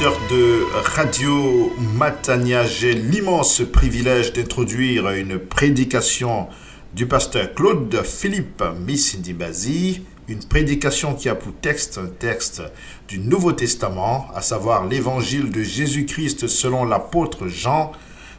auditeurs de Radio Matania, j'ai l'immense privilège d'introduire une prédication du pasteur Claude Philippe Missindibazi, une prédication qui a pour texte un texte du Nouveau Testament, à savoir l'évangile de Jésus-Christ selon l'apôtre Jean,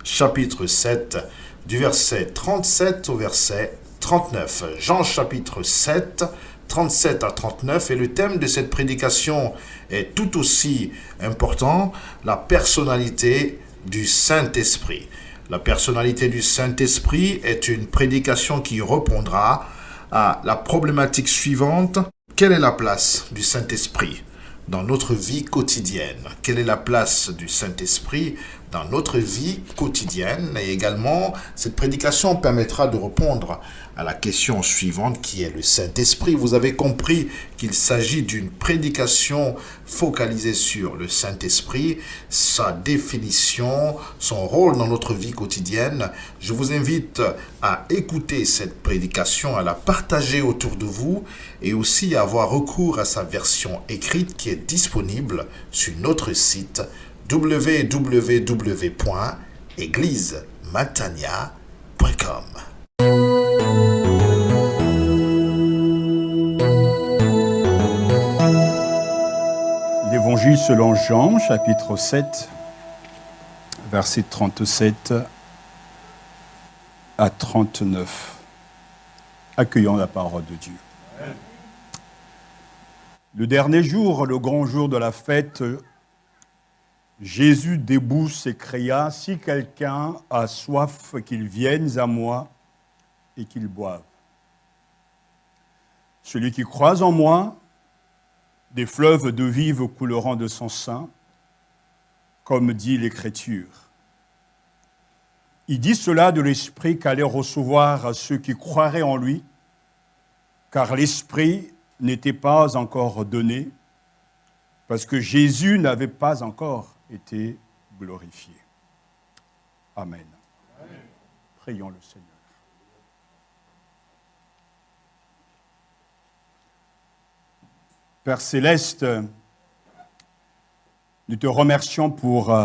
chapitre 7, du verset 37 au verset 39. Jean chapitre 7, 37 à 39, et le thème de cette prédication est tout aussi important, la personnalité du Saint-Esprit. La personnalité du Saint-Esprit est une prédication qui répondra à la problématique suivante. Quelle est la place du Saint-Esprit dans notre vie quotidienne? Quelle est la place du Saint-Esprit dans notre vie quotidienne? Et également, cette prédication permettra de répondre à la question suivante qui est le Saint-Esprit. Vous avez compris qu'il s'agit d'une prédication focalisée sur le Saint-Esprit, sa définition, son rôle dans notre vie quotidienne. Je vous invite à écouter cette prédication, à la partager autour de vous et aussi à avoir recours à sa version écrite qui est disponible sur notre site www.eglisematania.com. L'Évangile selon Jean, chapitre 7, versets 37 à 39. Accueillons la parole de Dieu. Le dernier jour, le grand jour de la fête, Jésus debout s'écria, « Si quelqu'un a soif, qu'il vienne à moi et qu'il boive. Celui qui croit en moi, des fleuves de vive couleront de son sein, comme dit l'Écriture. » Il dit cela de l'Esprit qu'allait recevoir ceux qui croiraient en lui, car l'Esprit n'était pas encore donné, parce que Jésus n'avait pas encore été glorifié. Amen. Amen. Prions le Seigneur. Père Céleste, nous te remercions pour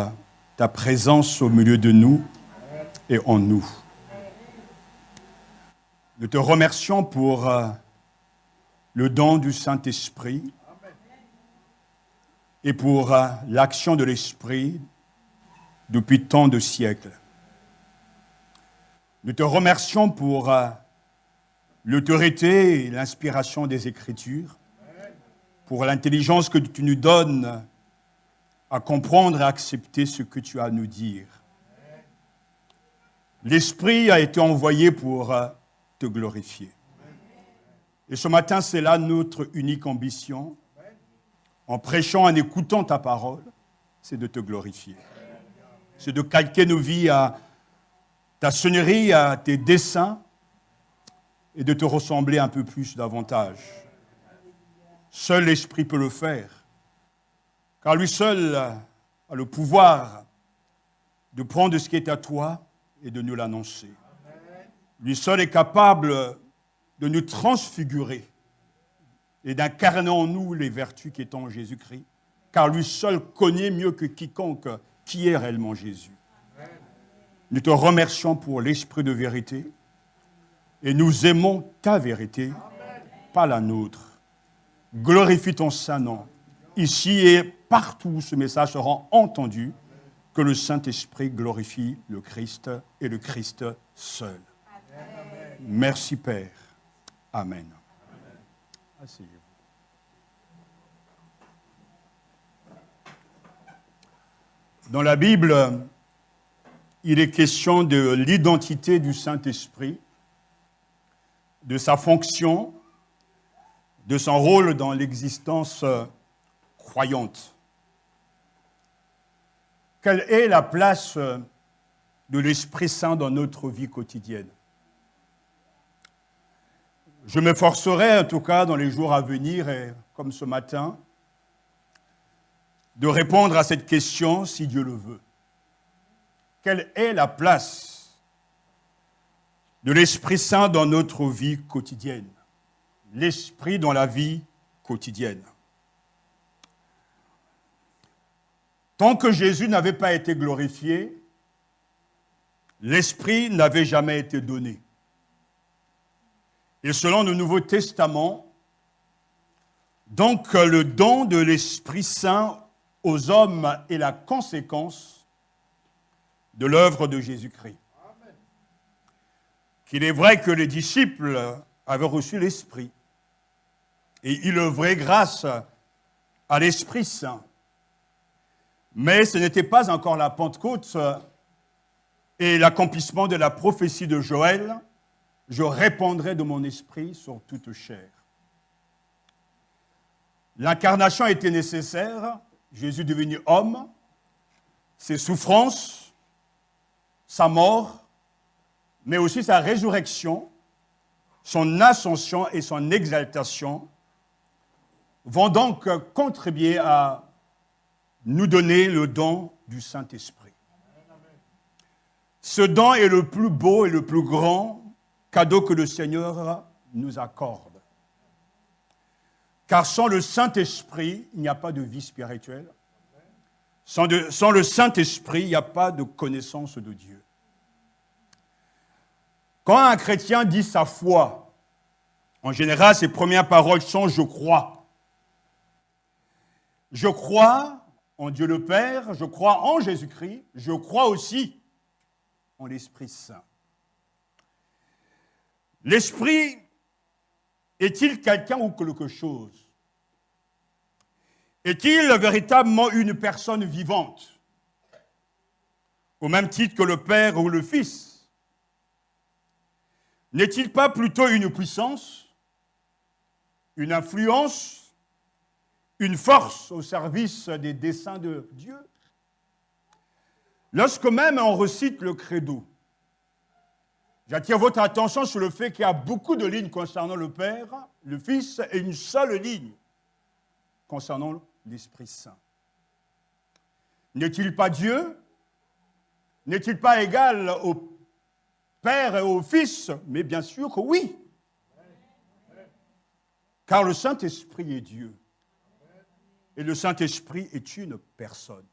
ta présence au milieu de nous et en nous. Nous te remercions pour le don du Saint-Esprit et pour l'action de l'Esprit depuis tant de siècles. Nous te remercions pour l'autorité et l'inspiration des Écritures, pour l'intelligence que tu nous donnes à comprendre et à accepter ce que tu as à nous dire. L'Esprit a été envoyé pour te glorifier. Et ce matin, c'est là notre unique ambition. En prêchant, en écoutant ta parole, c'est de te glorifier. C'est de calquer nos vies à ta sonnerie, à tes desseins, et de te ressembler un peu plus davantage. Seul l'Esprit peut le faire, car lui seul a le pouvoir de prendre ce qui est à toi et de nous l'annoncer. Lui seul est capable de nous transfigurer et d'incarner en nous les vertus qui sont en Jésus-Christ, car lui seul connaît mieux que quiconque qui est réellement Jésus. Nous te remercions pour l'Esprit de vérité et nous aimons ta vérité, pas la nôtre. Glorifie ton Saint-Nom, ici et partout où ce message sera entendu, que le Saint-Esprit glorifie le Christ et le Christ seul. Amen. Merci Père. Amen. Asseyez-vous. Dans la Bible, il est question de l'identité du Saint-Esprit, de sa fonction, de son rôle dans l'existence croyante. Quelle est la place de l'Esprit Saint dans notre vie quotidienne? Je m'efforcerai, en tout cas, dans les jours à venir, et comme ce matin, de répondre à cette question, si Dieu le veut. Quelle est la place de l'Esprit Saint dans notre vie quotidienne? L'Esprit dans la vie quotidienne. Tant que Jésus n'avait pas été glorifié, l'Esprit n'avait jamais été donné. Et selon le Nouveau Testament, donc le don de l'Esprit Saint aux hommes est la conséquence de l'œuvre de Jésus-Christ. Qu'il est vrai que les disciples avaient reçu l'Esprit et ils œuvraient grâce à l'Esprit Saint. Mais ce n'était pas encore la Pentecôte et l'accomplissement de la prophétie de Joël. Je répandrai de mon esprit sur toute chair. L'incarnation était nécessaire. Jésus devenu homme, ses souffrances, sa mort, mais aussi sa résurrection, son ascension et son exaltation vont donc contribuer à nous donner le don du Saint-Esprit. Ce don est le plus beau et le plus grand cadeau que le Seigneur nous accorde. Car sans le Saint-Esprit, il n'y a pas de vie spirituelle. Sans le Saint-Esprit, il n'y a pas de connaissance de Dieu. Quand un chrétien dit sa foi, en général, ses premières paroles sont « je crois ». Je crois en Dieu le Père, je crois en Jésus-Christ, je crois aussi en l'Esprit Saint. L'Esprit est-il quelqu'un ou quelque chose? Est-il véritablement une personne vivante, au même titre que le Père ou le Fils? N'est-il pas plutôt une puissance, une influence, une force au service des desseins de Dieu? Lorsque même on recite le credo, j'attire votre attention sur le fait qu'il y a beaucoup de lignes concernant le Père, le Fils, et une seule ligne concernant l'Esprit Saint. N'est-il pas Dieu? N'est-il pas égal au Père et au Fils? Mais bien sûr que oui. Car le Saint-Esprit est Dieu. Et le Saint-Esprit est une personne.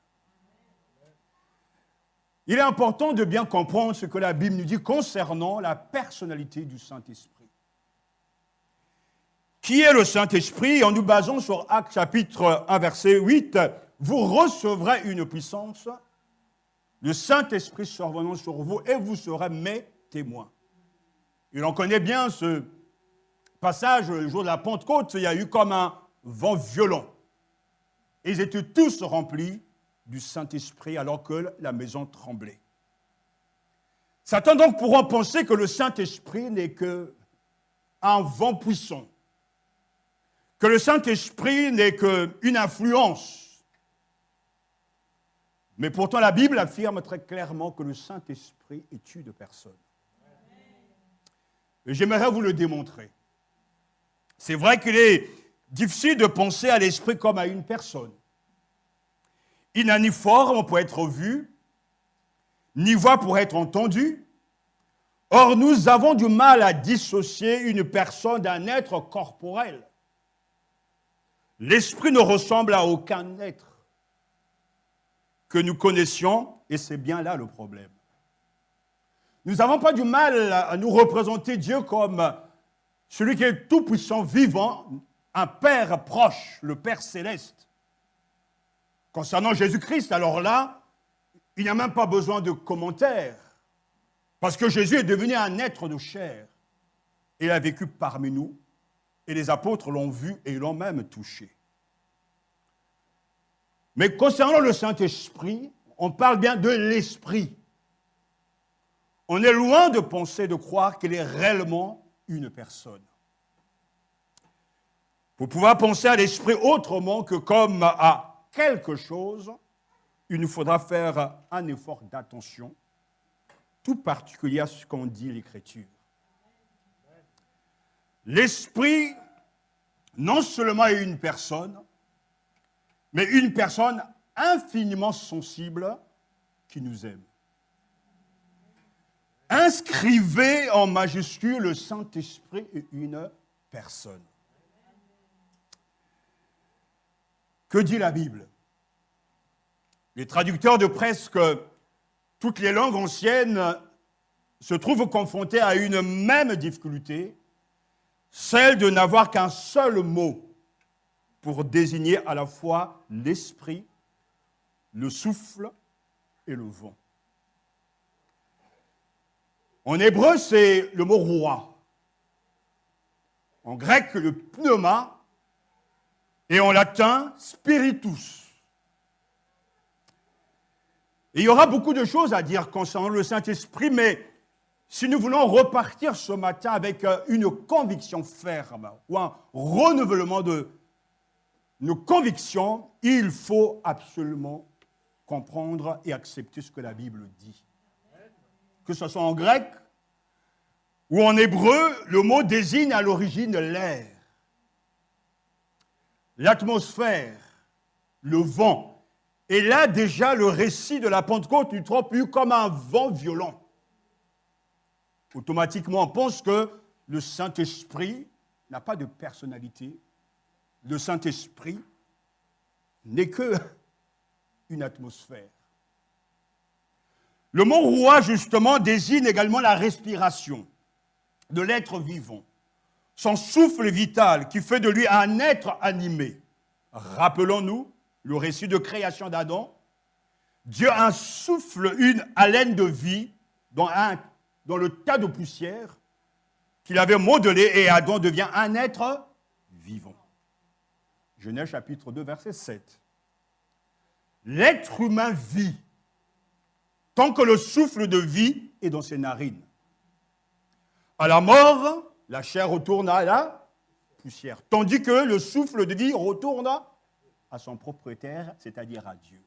Il est important de bien comprendre ce que la Bible nous dit concernant la personnalité du Saint-Esprit. Qui est le Saint-Esprit? En nous basant sur Actes chapitre 1, verset 8, vous recevrez une puissance, le Saint-Esprit survenant sur vous, et vous serez mes témoins. Et l'on connaît bien ce passage, le jour de la Pentecôte, il y a eu comme un vent violent. Ils étaient tous remplis du Saint-Esprit alors que la maison tremblait. Certains donc pourront penser que le Saint-Esprit n'est qu'un vent puissant, que le Saint-Esprit n'est qu'une influence. Mais pourtant la Bible affirme très clairement que le Saint-Esprit est une personne. Et j'aimerais vous le démontrer. C'est vrai qu'il est difficile de penser à l'Esprit comme à une personne. Il n'a ni forme pour être vu, ni voix pour être entendu. Or, nous avons du mal à dissocier une personne d'un être corporel. L'Esprit ne ressemble à aucun être que nous connaissions, et c'est bien là le problème. Nous n'avons pas du mal à nous représenter Dieu comme celui qui est tout-puissant, vivant, un Père proche, le Père céleste. Concernant Jésus-Christ, alors là, il n'y a même pas besoin de commentaires, parce que Jésus est devenu un être de chair. Il a vécu parmi nous, et les apôtres l'ont vu et l'ont même touché. Mais concernant le Saint-Esprit, on parle bien de l'Esprit. On est loin de penser, de croire qu'il est réellement une personne. Pour pouvoir penser à l'Esprit autrement que comme à quelque chose, il nous faudra faire un effort d'attention, tout particulier à ce qu'en dit l'Écriture. L'Esprit, non seulement est une personne, mais une personne infiniment sensible qui nous aime. Inscrivez en majuscule le Saint-Esprit est une personne. Que dit la Bible? Les traducteurs de presque toutes les langues anciennes se trouvent confrontés à une même difficulté, celle de n'avoir qu'un seul mot pour désigner à la fois l'esprit, le souffle et le vent. En hébreu, c'est le mot roi. En grec, le pneuma. Et en latin, spiritus. Et il y aura beaucoup de choses à dire concernant le Saint-Esprit, mais si nous voulons repartir ce matin avec une conviction ferme ou un renouvellement de nos convictions, il faut absolument comprendre et accepter ce que la Bible dit. Que ce soit en grec ou en hébreu, le mot désigne à l'origine l'air, l'atmosphère, le vent. Et là, déjà, le récit de la Pentecôte nous trompe comme un vent violent. Automatiquement, on pense que le Saint-Esprit n'a pas de personnalité. Le Saint-Esprit n'est que une atmosphère. Le mot roi, justement, désigne également la respiration de l'être vivant, son souffle vital qui fait de lui un être animé. Rappelons-nous le récit de création d'Adam. Dieu insouffle une haleine de vie dans le tas de poussière qu'il avait modelé et Adam devient un être vivant. Genèse chapitre 2, verset 7. L'être humain vit tant que le souffle de vie est dans ses narines. À la mort, la chair retourne à la poussière, tandis que le souffle de vie retourne à son propriétaire, c'est-à-dire à Dieu.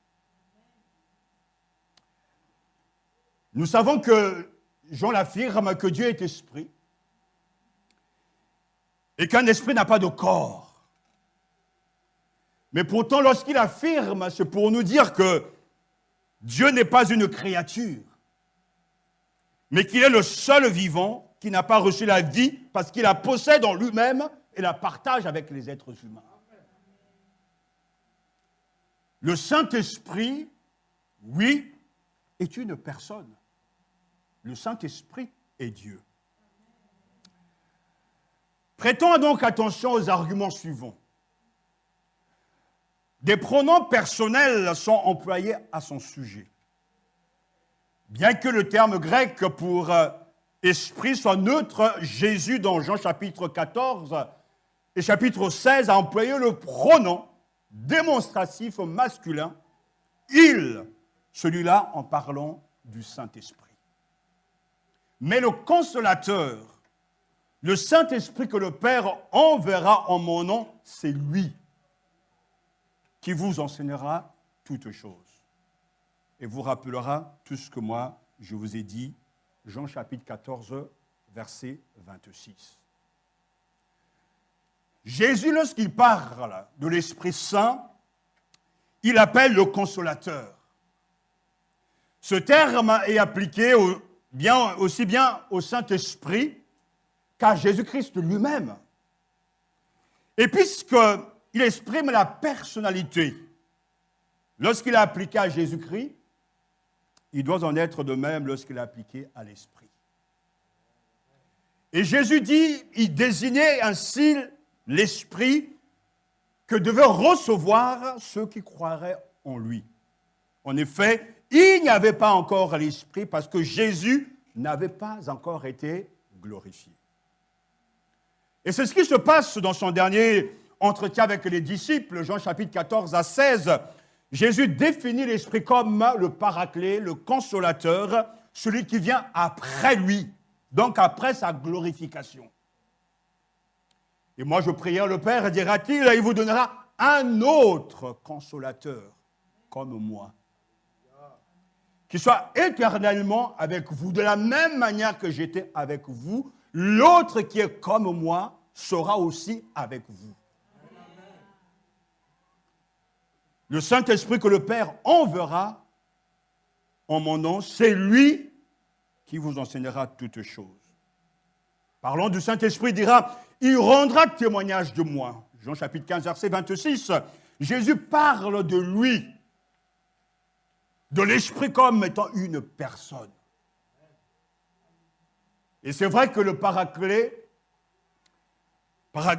Nous savons que Jean l'affirme que Dieu est esprit et qu'un esprit n'a pas de corps. Mais pourtant, lorsqu'il affirme, c'est pour nous dire que Dieu n'est pas une créature, mais qu'il est le seul vivant qui n'a pas reçu la vie parce qu'il la possède en lui-même et la partage avec les êtres humains. Le Saint-Esprit, oui, est une personne. Le Saint-Esprit est Dieu. Prêtons donc attention aux arguments suivants. Des pronoms personnels sont employés à son sujet. Bien que le terme grec pour esprit soit neutre, Jésus, dans Jean chapitre 14 et chapitre 16, a employé le pronom démonstratif masculin, il, celui-là en parlant du Saint-Esprit. Mais le consolateur, le Saint-Esprit que le Père enverra en mon nom, c'est lui qui vous enseignera toutes choses et vous rappellera tout ce que moi je vous ai dit. Jean chapitre 14, verset 26. Jésus, lorsqu'il parle de l'Esprit Saint, il appelle le consolateur. Ce terme est appliqué aussi bien au Saint-Esprit qu'à Jésus-Christ lui-même. Et puisqu'il exprime la personnalité, lorsqu'il est appliqué à Jésus-Christ, il doit en être de même lorsqu'il est appliqué à l'Esprit. Et Jésus dit, il désignait ainsi l'Esprit que devaient recevoir ceux qui croiraient en lui. En effet, il n'y avait pas encore l'Esprit parce que Jésus n'avait pas encore été glorifié. Et c'est ce qui se passe dans son dernier entretien avec les disciples, Jean chapitre 14 à 16. Jésus définit l'Esprit comme le Paraclet, le Consolateur, celui qui vient après lui, donc après sa glorification. Et moi je prierai le Père, dira-t-il, il vous donnera un autre Consolateur, comme moi, qui soit éternellement avec vous, de la même manière que j'étais avec vous, l'autre qui est comme moi sera aussi avec vous. Le Saint-Esprit que le Père enverra en mon nom, c'est lui qui vous enseignera toutes choses. Parlons du Saint-Esprit, il dira, il rendra témoignage de moi. Jean chapitre 15, verset 26, Jésus parle de lui. de l'Esprit comme étant une personne. Et c'est vrai que le paraclet,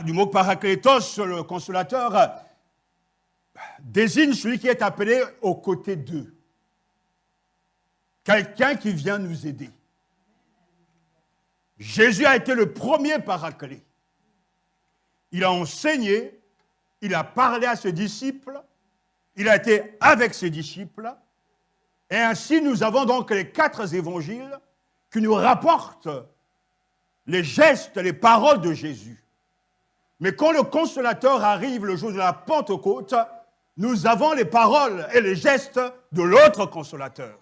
du mot paraklétos, le consolateur, désigne celui qui est appelé aux côtés d'eux. Quelqu'un qui vient nous aider. Jésus a été le premier paraclet. Il a enseigné, il a parlé à ses disciples, il a été avec ses disciples, et ainsi nous avons donc les 4 évangiles qui nous rapportent les gestes, les paroles de Jésus. Mais quand le consolateur arrive le jour de la Pentecôte, nous avons les paroles et les gestes de l'autre consolateur,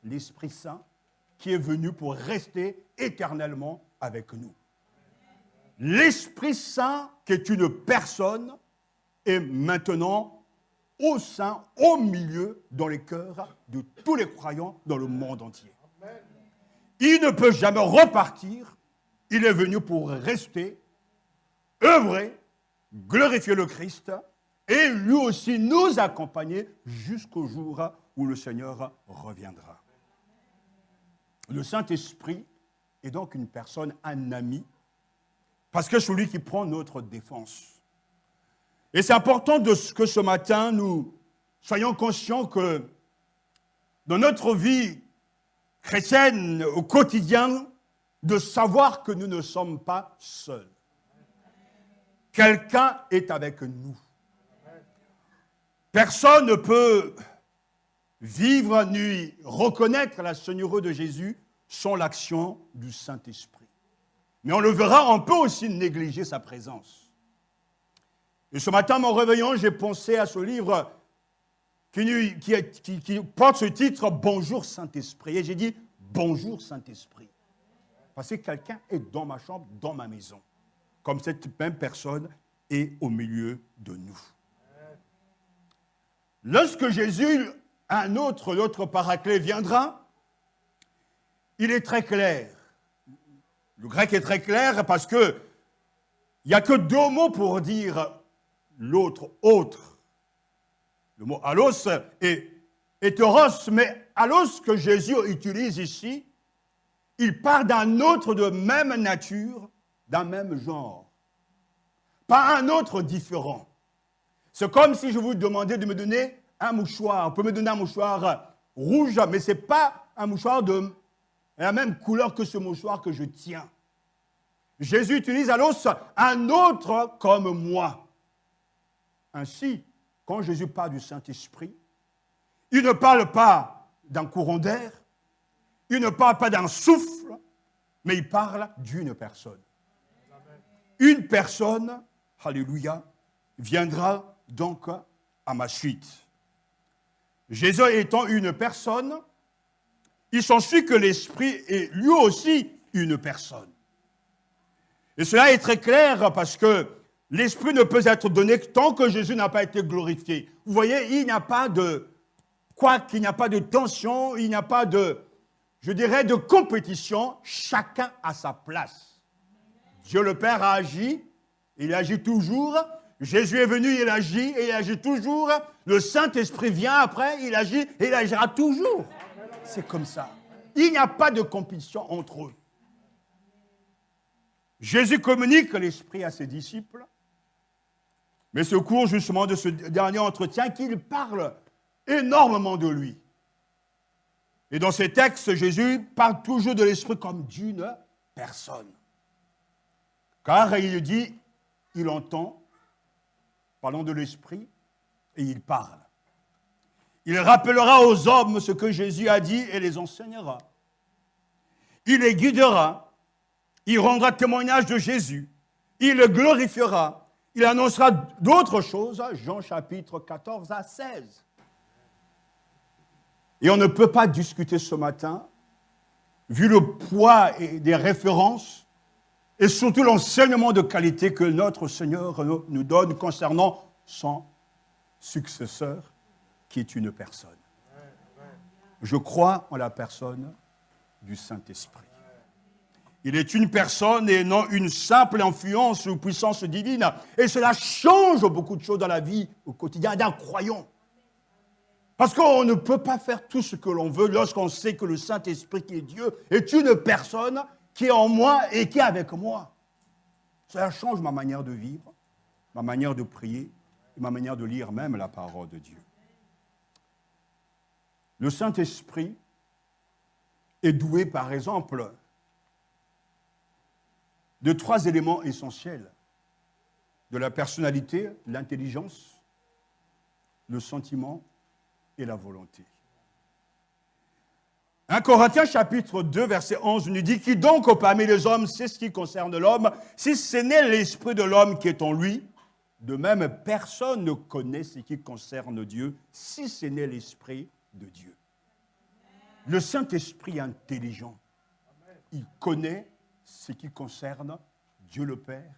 l'Esprit Saint, qui est venu pour rester éternellement avec nous. L'Esprit Saint, qui est une personne, est maintenant au sein, au milieu, dans les cœurs de tous les croyants dans le monde entier. Il ne peut jamais repartir. Il est venu pour rester, œuvrer, glorifier le Christ et lui aussi nous accompagner jusqu'au jour où le Seigneur reviendra. Le Saint-Esprit est donc une personne, un ami, parce que c'est celui qui prend notre défense. Et c'est important que ce matin, nous soyons conscients que dans notre vie chrétienne, au quotidien, de savoir que nous ne sommes pas seuls. Quelqu'un est avec nous. Personne ne peut vivre ni reconnaître la Seigneurie de Jésus sans l'action du Saint-Esprit. Mais on le verra, on peut aussi négliger sa présence. Et ce matin, en me réveillant, j'ai pensé à ce livre qui porte ce titre « Bonjour Saint-Esprit ». Et j'ai dit « Bonjour Saint-Esprit ». Parce que quelqu'un est dans ma chambre, dans ma maison. Comme cette même personne est au milieu de nous. Lorsque Jésus, l'autre paraclet viendra, il est très clair. Le grec est très clair parce que il n'y a que 2 mots pour dire l'autre, autre. Le mot allos est hétéros, mais allos que Jésus utilise ici, il parle d'un autre de même nature, d'un même genre. Pas un autre différent. C'est comme si je vous demandais de me donner un mouchoir. Vous pouvez me donner un mouchoir rouge, mais ce n'est pas un mouchoir de la même couleur que ce mouchoir que je tiens. Jésus utilise alors un autre comme moi. Ainsi, quand Jésus parle du Saint-Esprit, il ne parle pas d'un courant d'air, il ne parle pas d'un souffle, mais il parle d'une personne. Une personne, alléluia, viendra donc à ma suite. Jésus étant une personne, il s'ensuit que l'Esprit est lui aussi une personne. Et cela est très clair parce que l'Esprit ne peut être donné que tant que Jésus n'a pas été glorifié. Vous voyez, il n'y a pas de il n'y a pas de tension, il n'y a pas de, je dirais, de compétition. Chacun a sa place. Dieu le Père a agi, il agit toujours. Jésus est venu, il agit et il agit toujours. Le Saint-Esprit vient après, il agit et il agira toujours. C'est comme ça. Il n'y a pas de compétition entre eux. Jésus communique l'Esprit à ses disciples, mais c'est au cours justement de ce dernier entretien qu'il parle énormément de lui. Et dans ces textes, Jésus parle toujours de l'Esprit comme d'une personne. Car il dit, il entend, parlant de l'Esprit, et il parle. Il rappellera aux hommes ce que Jésus a dit et les enseignera. Il les guidera. Il rendra témoignage de Jésus. Il le glorifiera. Il annoncera d'autres choses. Jean chapitre 14 à 16. Et on ne peut pas discuter ce matin, vu le poids des références et surtout l'enseignement de qualité que notre Seigneur nous donne concernant son successeur, qui est une personne. Je crois en la personne du Saint-Esprit. Il est une personne et non une simple influence ou puissance divine. Et cela change beaucoup de choses dans la vie au quotidien d'un croyant. Parce qu'on ne peut pas faire tout ce que l'on veut lorsqu'on sait que le Saint-Esprit qui est Dieu est une personne qui est en moi et qui est avec moi. Ça change ma manière de vivre, ma manière de prier et ma manière de lire même la parole de Dieu. Le Saint-Esprit est doué, par exemple, de 3 éléments essentiels de la personnalité: l'intelligence, le sentiment et la volonté. 1 Corinthiens chapitre 2, verset 11 nous dit: qui donc parmi les hommes sait ce qui concerne l'homme, si ce n'est l'esprit de l'homme qui est en lui? De même, personne ne connaît ce qui concerne Dieu, si ce n'est l'esprit de Dieu. Le Saint-Esprit est intelligent. Il connaît ce qui concerne Dieu le Père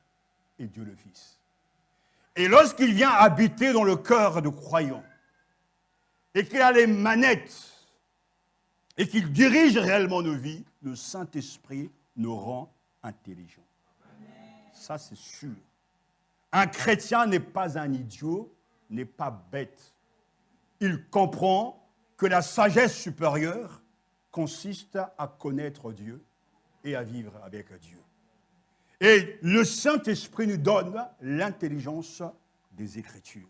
et Dieu le Fils. Et lorsqu'il vient habiter dans le cœur de croyants, et qu'il a les manettes, et qu'il dirige réellement nos vies, le Saint-Esprit nous rend intelligents. Ça, c'est sûr. Un chrétien n'est pas un idiot, n'est pas bête. Il comprend que la sagesse supérieure consiste à connaître Dieu et à vivre avec Dieu. Et le Saint-Esprit nous donne l'intelligence des Écritures.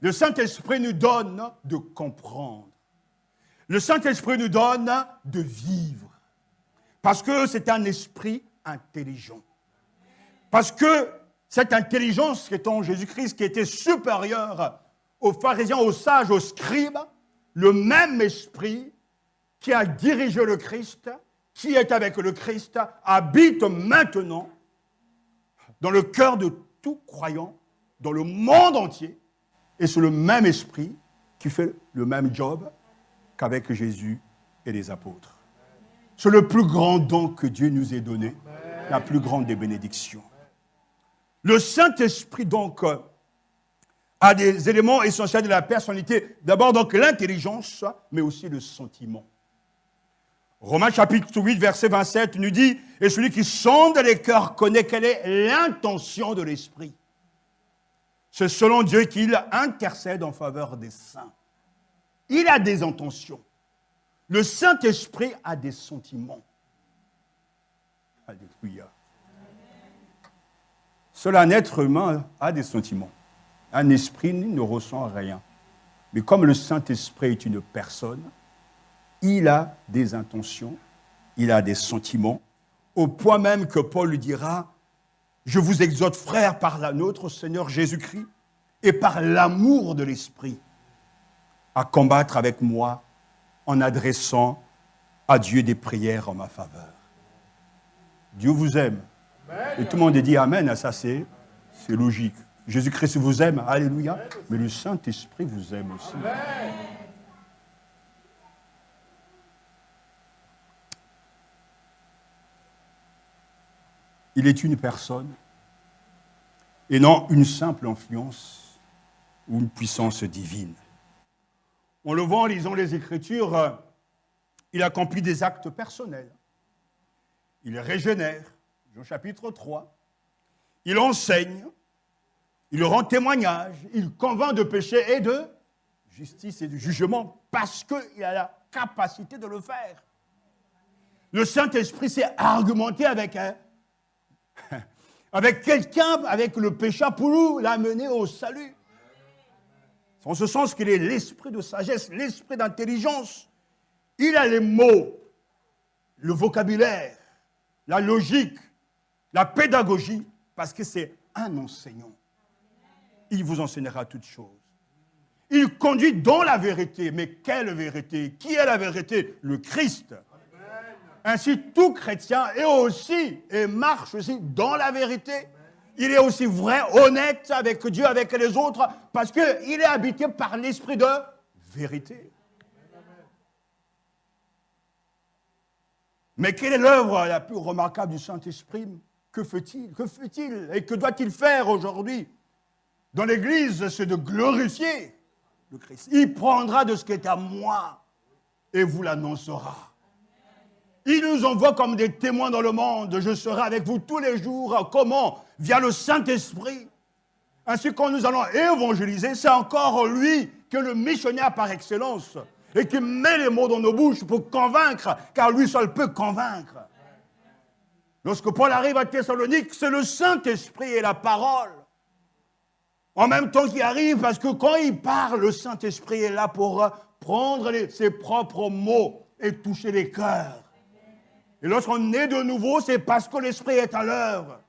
Le Saint-Esprit nous donne de comprendre. Le Saint-Esprit nous donne de vivre. Parce que c'est un esprit intelligent. Parce que cette intelligence qui est en Jésus-Christ, qui était supérieure aux pharisiens, aux sages, aux scribes, le même esprit qui a dirigé le Christ, qui est avec le Christ, habite maintenant dans le cœur de tout croyant, dans le monde entier. Et c'est le même esprit qui fait le même job qu'avec Jésus et les apôtres. C'est le plus grand don que Dieu nous ait donné, la plus grande des bénédictions. Le Saint-Esprit, donc, a des éléments essentiels de la personnalité. D'abord, donc, l'intelligence, mais aussi le sentiment. Romains chapitre 8, verset 27 nous dit: « Et celui qui sonde les cœurs connaît quelle est l'intention de l'Esprit. C'est selon Dieu qu'il intercède en faveur des saints. » Il a des intentions. Le Saint-Esprit a des sentiments. Alléluia. Seul un être humain a des sentiments. Un esprit ne ressent rien. Mais comme le Saint-Esprit est une personne, il a des intentions, il a des sentiments, au point même que Paul lui dira: « Je vous exhorte, frères, par notre Seigneur Jésus-Christ et par l'amour de l'Esprit, à combattre avec moi en adressant à Dieu des prières en ma faveur. » Dieu vous aime. Et tout le monde dit Amen à ça, c'est logique. Jésus-Christ vous aime, alléluia, mais le Saint-Esprit vous aime aussi. Amen. Il est une personne et non une simple influence ou une puissance divine. On le voit en lisant les Écritures, il accomplit des actes personnels. Il régénère, Jean chapitre 3. Il enseigne, il rend témoignage, il convainc de péché et de justice et de jugement parce qu'il a la capacité de le faire. Le Saint-Esprit s'est argumenté avec quelqu'un, avec le péché pour nous l'amener au salut. En ce sens qu'il est l'esprit de sagesse, l'esprit d'intelligence. Il a les mots, le vocabulaire, la logique, la pédagogie, parce que c'est un enseignant. Il vous enseignera toutes choses. Il conduit dans la vérité. Mais quelle vérité? Qui est la vérité? Le Christ. Ainsi, tout chrétien est aussi et marche aussi dans la vérité. Il est aussi vrai, honnête avec Dieu, avec les autres, parce qu'il est habité par l'esprit de vérité. Mais quelle est l'œuvre la plus remarquable du Saint-Esprit? Que fait-il? Que fait-il? Et que doit-il faire aujourd'hui? Dans l'Église, c'est de glorifier le Christ. Il prendra de ce qui est à moi et vous l'annoncera. Il nous envoie comme des témoins dans le monde. Je serai avec vous tous les jours. Comment? Via le Saint-Esprit. Ainsi, quand nous allons évangéliser, c'est encore lui qui est le missionnaire par excellence et qui met les mots dans nos bouches pour convaincre, car lui seul peut convaincre. Lorsque Paul arrive à Thessalonique, c'est le Saint-Esprit et la parole. En même temps qu'il arrive, parce que quand il parle, le Saint-Esprit est là pour prendre ses propres mots et toucher les cœurs. Et lorsqu'on est de nouveau, c'est parce que l'Esprit est à l'œuvre.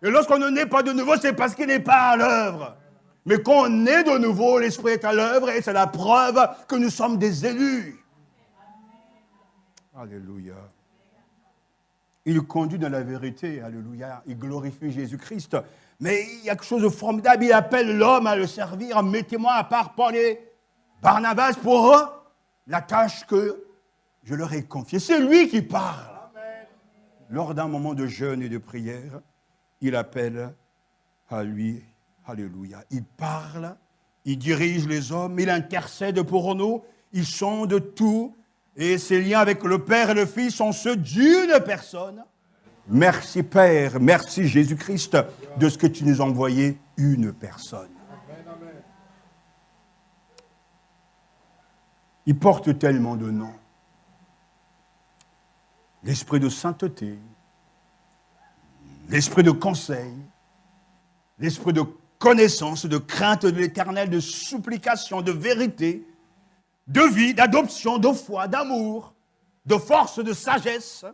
Et lorsqu'on ne naît pas de nouveau, c'est parce qu'il n'est pas à l'œuvre. Mais quand on est de nouveau, l'Esprit est à l'œuvre et c'est la preuve que nous sommes des élus. Alléluia. Il conduit dans la vérité, alléluia. Il glorifie Jésus-Christ. Mais il y a quelque chose de formidable. Il appelle l'homme à le servir. Mettez-moi à part Paul et Barnabas pour la tâche que je leur ai confiée. C'est lui qui parle. Amen. Lors d'un moment de jeûne et de prière, il appelle à lui, alléluia. Il parle, il dirige les hommes, il intercède pour nous, il sonde tout. Et ses liens avec le Père et le Fils sont ceux d'une personne. Merci Père, merci Jésus-Christ de ce que tu nous as envoyé, une personne. Il porte tellement de noms. L'esprit de sainteté, l'esprit de conseil, l'esprit de connaissance, de crainte de l'Éternel, de supplication, de vérité, de vie, d'adoption, de foi, d'amour, de force, de sagesse,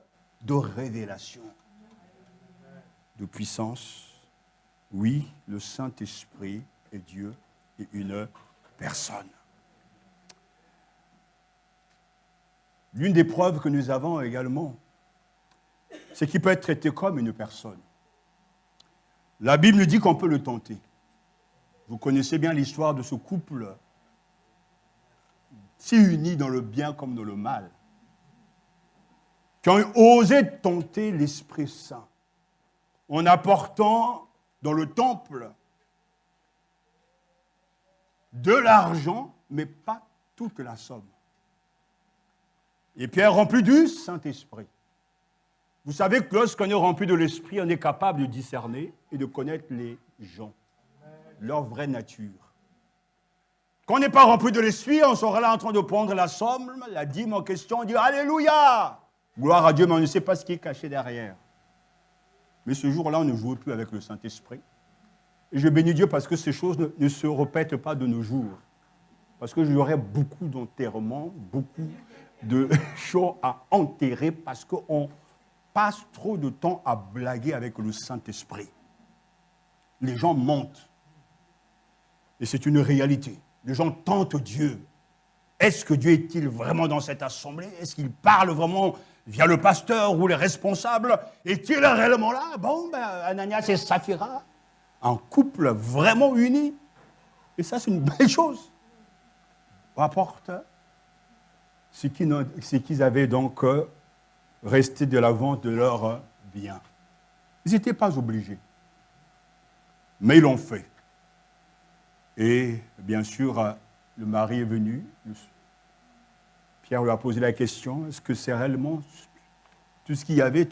de révélation, de puissance. Oui, le Saint-Esprit est Dieu et une personne. L'une des preuves que nous avons également, c'est qu'il peut être traité comme une personne. La Bible nous dit qu'on peut le tenter. Vous connaissez bien l'histoire de ce couple si unis dans le bien comme dans le mal, qui ont osé tenter l'Esprit Saint en apportant dans le temple de l'argent, mais pas toute la somme. Et Pierre rempli du Saint-Esprit. Vous savez que lorsqu'on est rempli de l'Esprit, on est capable de discerner et de connaître les gens, leur vraie nature. Quand on n'est pas rempli de l'Esprit, on sera là en train de prendre la somme, la dîme en question, on dit « Alléluia !» Gloire à Dieu, mais on ne sait pas ce qui est caché derrière. Mais ce jour-là, on ne joue plus avec le Saint-Esprit. Et je bénis Dieu parce que ces choses ne se répètent pas de nos jours. Parce que j'aurais beaucoup d'enterrements, beaucoup de choses à enterrer parce qu'on passe trop de temps à blaguer avec le Saint-Esprit. Les gens mentent. Et c'est une réalité. Les gens tentent Dieu. Est-ce que Dieu est-il vraiment dans cette assemblée? Est-ce qu'il parle vraiment via le pasteur ou les responsables? Est-il réellement là? Bon, Ananias et Saphira, un couple vraiment uni. Et ça, c'est une belle chose. Rapporte ce qu'ils avaient donc resté de la vente de leurs biens. Ils n'étaient pas obligés. Mais ils l'ont fait. Et bien sûr, le mari est venu. Pierre lui a posé la question, est-ce que c'est réellement tout ce qu'il y avait,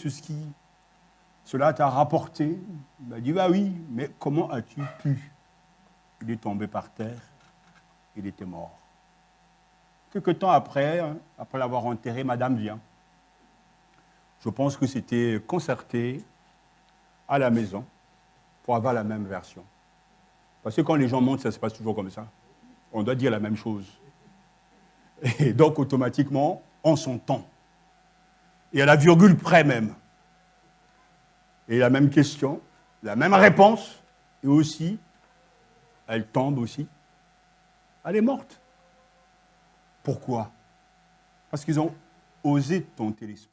cela t'a rapporté? Il m'a dit, bah oui, mais comment as-tu pu? Il est tombé par terre, il était mort. Quelque temps après l'avoir enterré, madame vient. Je pense que c'était concerté à la maison pour avoir la même version. Parce que quand les gens montent, ça se passe toujours comme ça. On doit dire la même chose. Et donc, automatiquement, on s'entend. Et à la virgule près même. Et la même question, la même réponse, et aussi, elle tombe aussi. Elle est morte. Pourquoi? Parce qu'ils ont osé tenter l'esprit.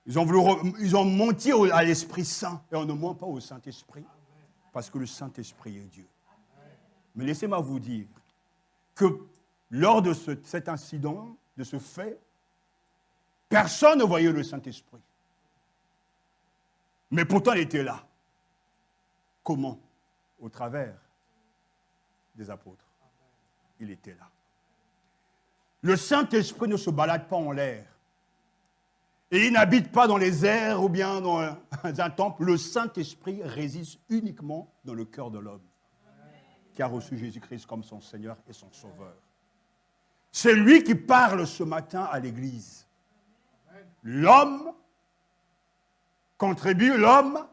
Ils ont menti à l'Esprit Saint. Et on ne ment pas au Saint-Esprit. Parce que le Saint-Esprit est Dieu. Mais laissez-moi vous dire que lors de cet incident, de ce fait, personne ne voyait le Saint-Esprit. Mais pourtant, il était là. Comment? Au travers des apôtres. Il était là. Le Saint-Esprit ne se balade pas en l'air. Et il n'habite pas dans les airs ou bien dans un temple. Le Saint-Esprit réside uniquement dans le cœur de l'homme. qui a reçu Jésus-Christ comme son Seigneur et son Sauveur. C'est lui qui parle ce matin à l'Église. L'homme contribue, l'homme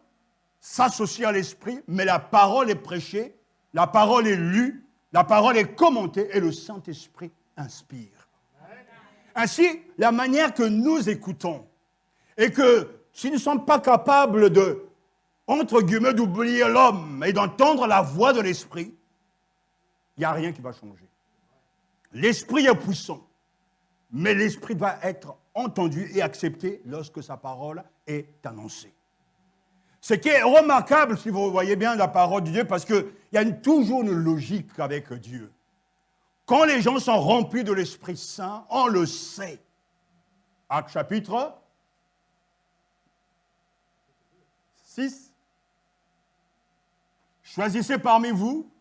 s'associe à l'Esprit, mais la parole est prêchée, la parole est lue, la parole est commentée et le Saint-Esprit inspire. Ainsi, la manière que nous écoutons et que si nous ne sommes pas capables de, entre guillemets, d'oublier l'homme et d'entendre la voix de l'Esprit, il n'y a rien qui va changer. L'Esprit est puissant, mais l'Esprit doit être entendu et accepté lorsque sa parole est annoncée. Ce qui est remarquable, si vous voyez bien la parole de Dieu, parce qu'il y a toujours une logique avec Dieu. Quand les gens sont remplis de l'Esprit Saint, on le sait. Actes chapitre 6. Choisissez parmi vous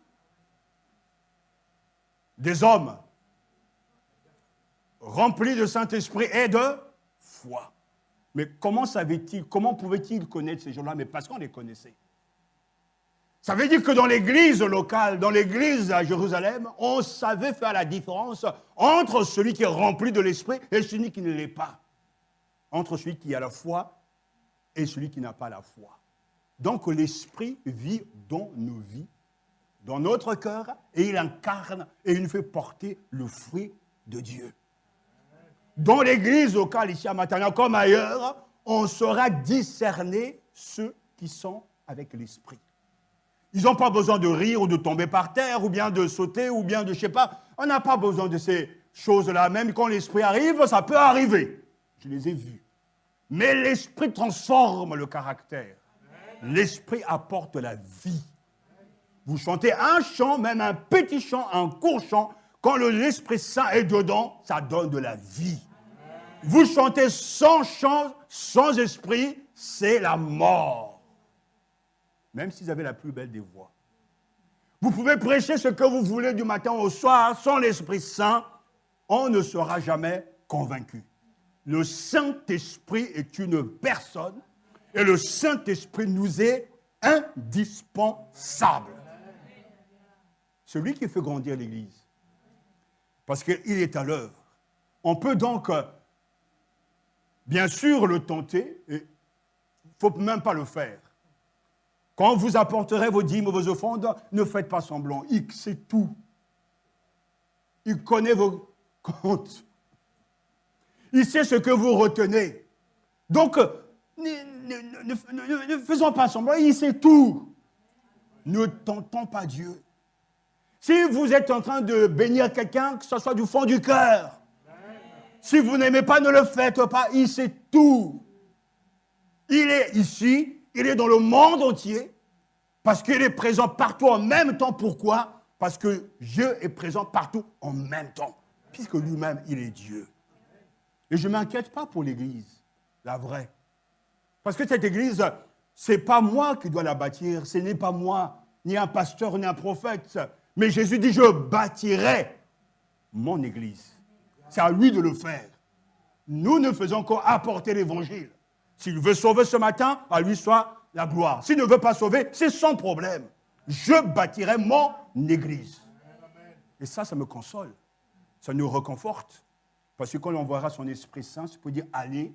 des hommes remplis de Saint-Esprit et de foi. Mais comment savaient-ils, comment pouvaient-ils connaître ces gens-là? Mais parce qu'on les connaissait. Ça veut dire que dans l'église locale, dans l'église à Jérusalem, on savait faire la différence entre celui qui est rempli de l'Esprit et celui qui ne l'est pas. Entre celui qui a la foi et celui qui n'a pas la foi. Donc l'Esprit vit dans nos vies, dans notre cœur, et il incarne et il nous fait porter le fruit de Dieu. Dans l'église locale, ici à Matania, comme ailleurs, on saura discerner ceux qui sont avec l'Esprit. Ils n'ont pas besoin de rire ou de tomber par terre, ou bien de sauter, ou bien de, je ne sais pas. On n'a pas besoin de ces choses-là. Même quand l'Esprit arrive, ça peut arriver. Je les ai vus. Mais l'Esprit transforme le caractère. L'Esprit apporte la vie. Vous chantez un chant, même un petit chant, un court chant, quand l'Esprit Saint est dedans, ça donne de la vie. Vous chantez sans chant, sans esprit, c'est la mort. Même si vous avez la plus belle des voix. Vous pouvez prêcher ce que vous voulez du matin au soir, sans l'Esprit Saint, on ne sera jamais convaincu. Le Saint-Esprit est une personne et le Saint-Esprit nous est indispensable. Celui qui fait grandir l'Église. Parce qu'il est à l'œuvre. On peut donc, bien sûr, le tenter, et il ne faut même pas le faire. Quand vous apporterez vos dîmes, vos offrandes, ne faites pas semblant. Il sait tout. Il connaît vos comptes. Il sait ce que vous retenez. Donc, ne faisons pas semblant. Il sait tout. Ne tentons pas Dieu. Si vous êtes en train de bénir quelqu'un, que ce soit du fond du cœur. Si vous n'aimez pas, ne le faites pas. Il sait tout. Il est ici, il est dans le monde entier, parce qu'il est présent partout en même temps. Pourquoi? Parce que Dieu est présent partout en même temps, puisque lui-même, il est Dieu. Et je ne m'inquiète pas pour l'Église, la vraie. Parce que cette Église, ce n'est pas moi qui dois la bâtir, ce n'est pas moi, ni un pasteur, ni un prophète. Mais Jésus dit, je bâtirai mon Église. C'est à lui de le faire. Nous ne faisons qu'apporter l'Évangile. S'il veut sauver ce matin, à lui soit la gloire. S'il ne veut pas sauver, c'est son problème. Je bâtirai mon Église. Et ça me console. Ça nous réconforte. Parce que quand on verra son Esprit Saint, c'est pour dire allez.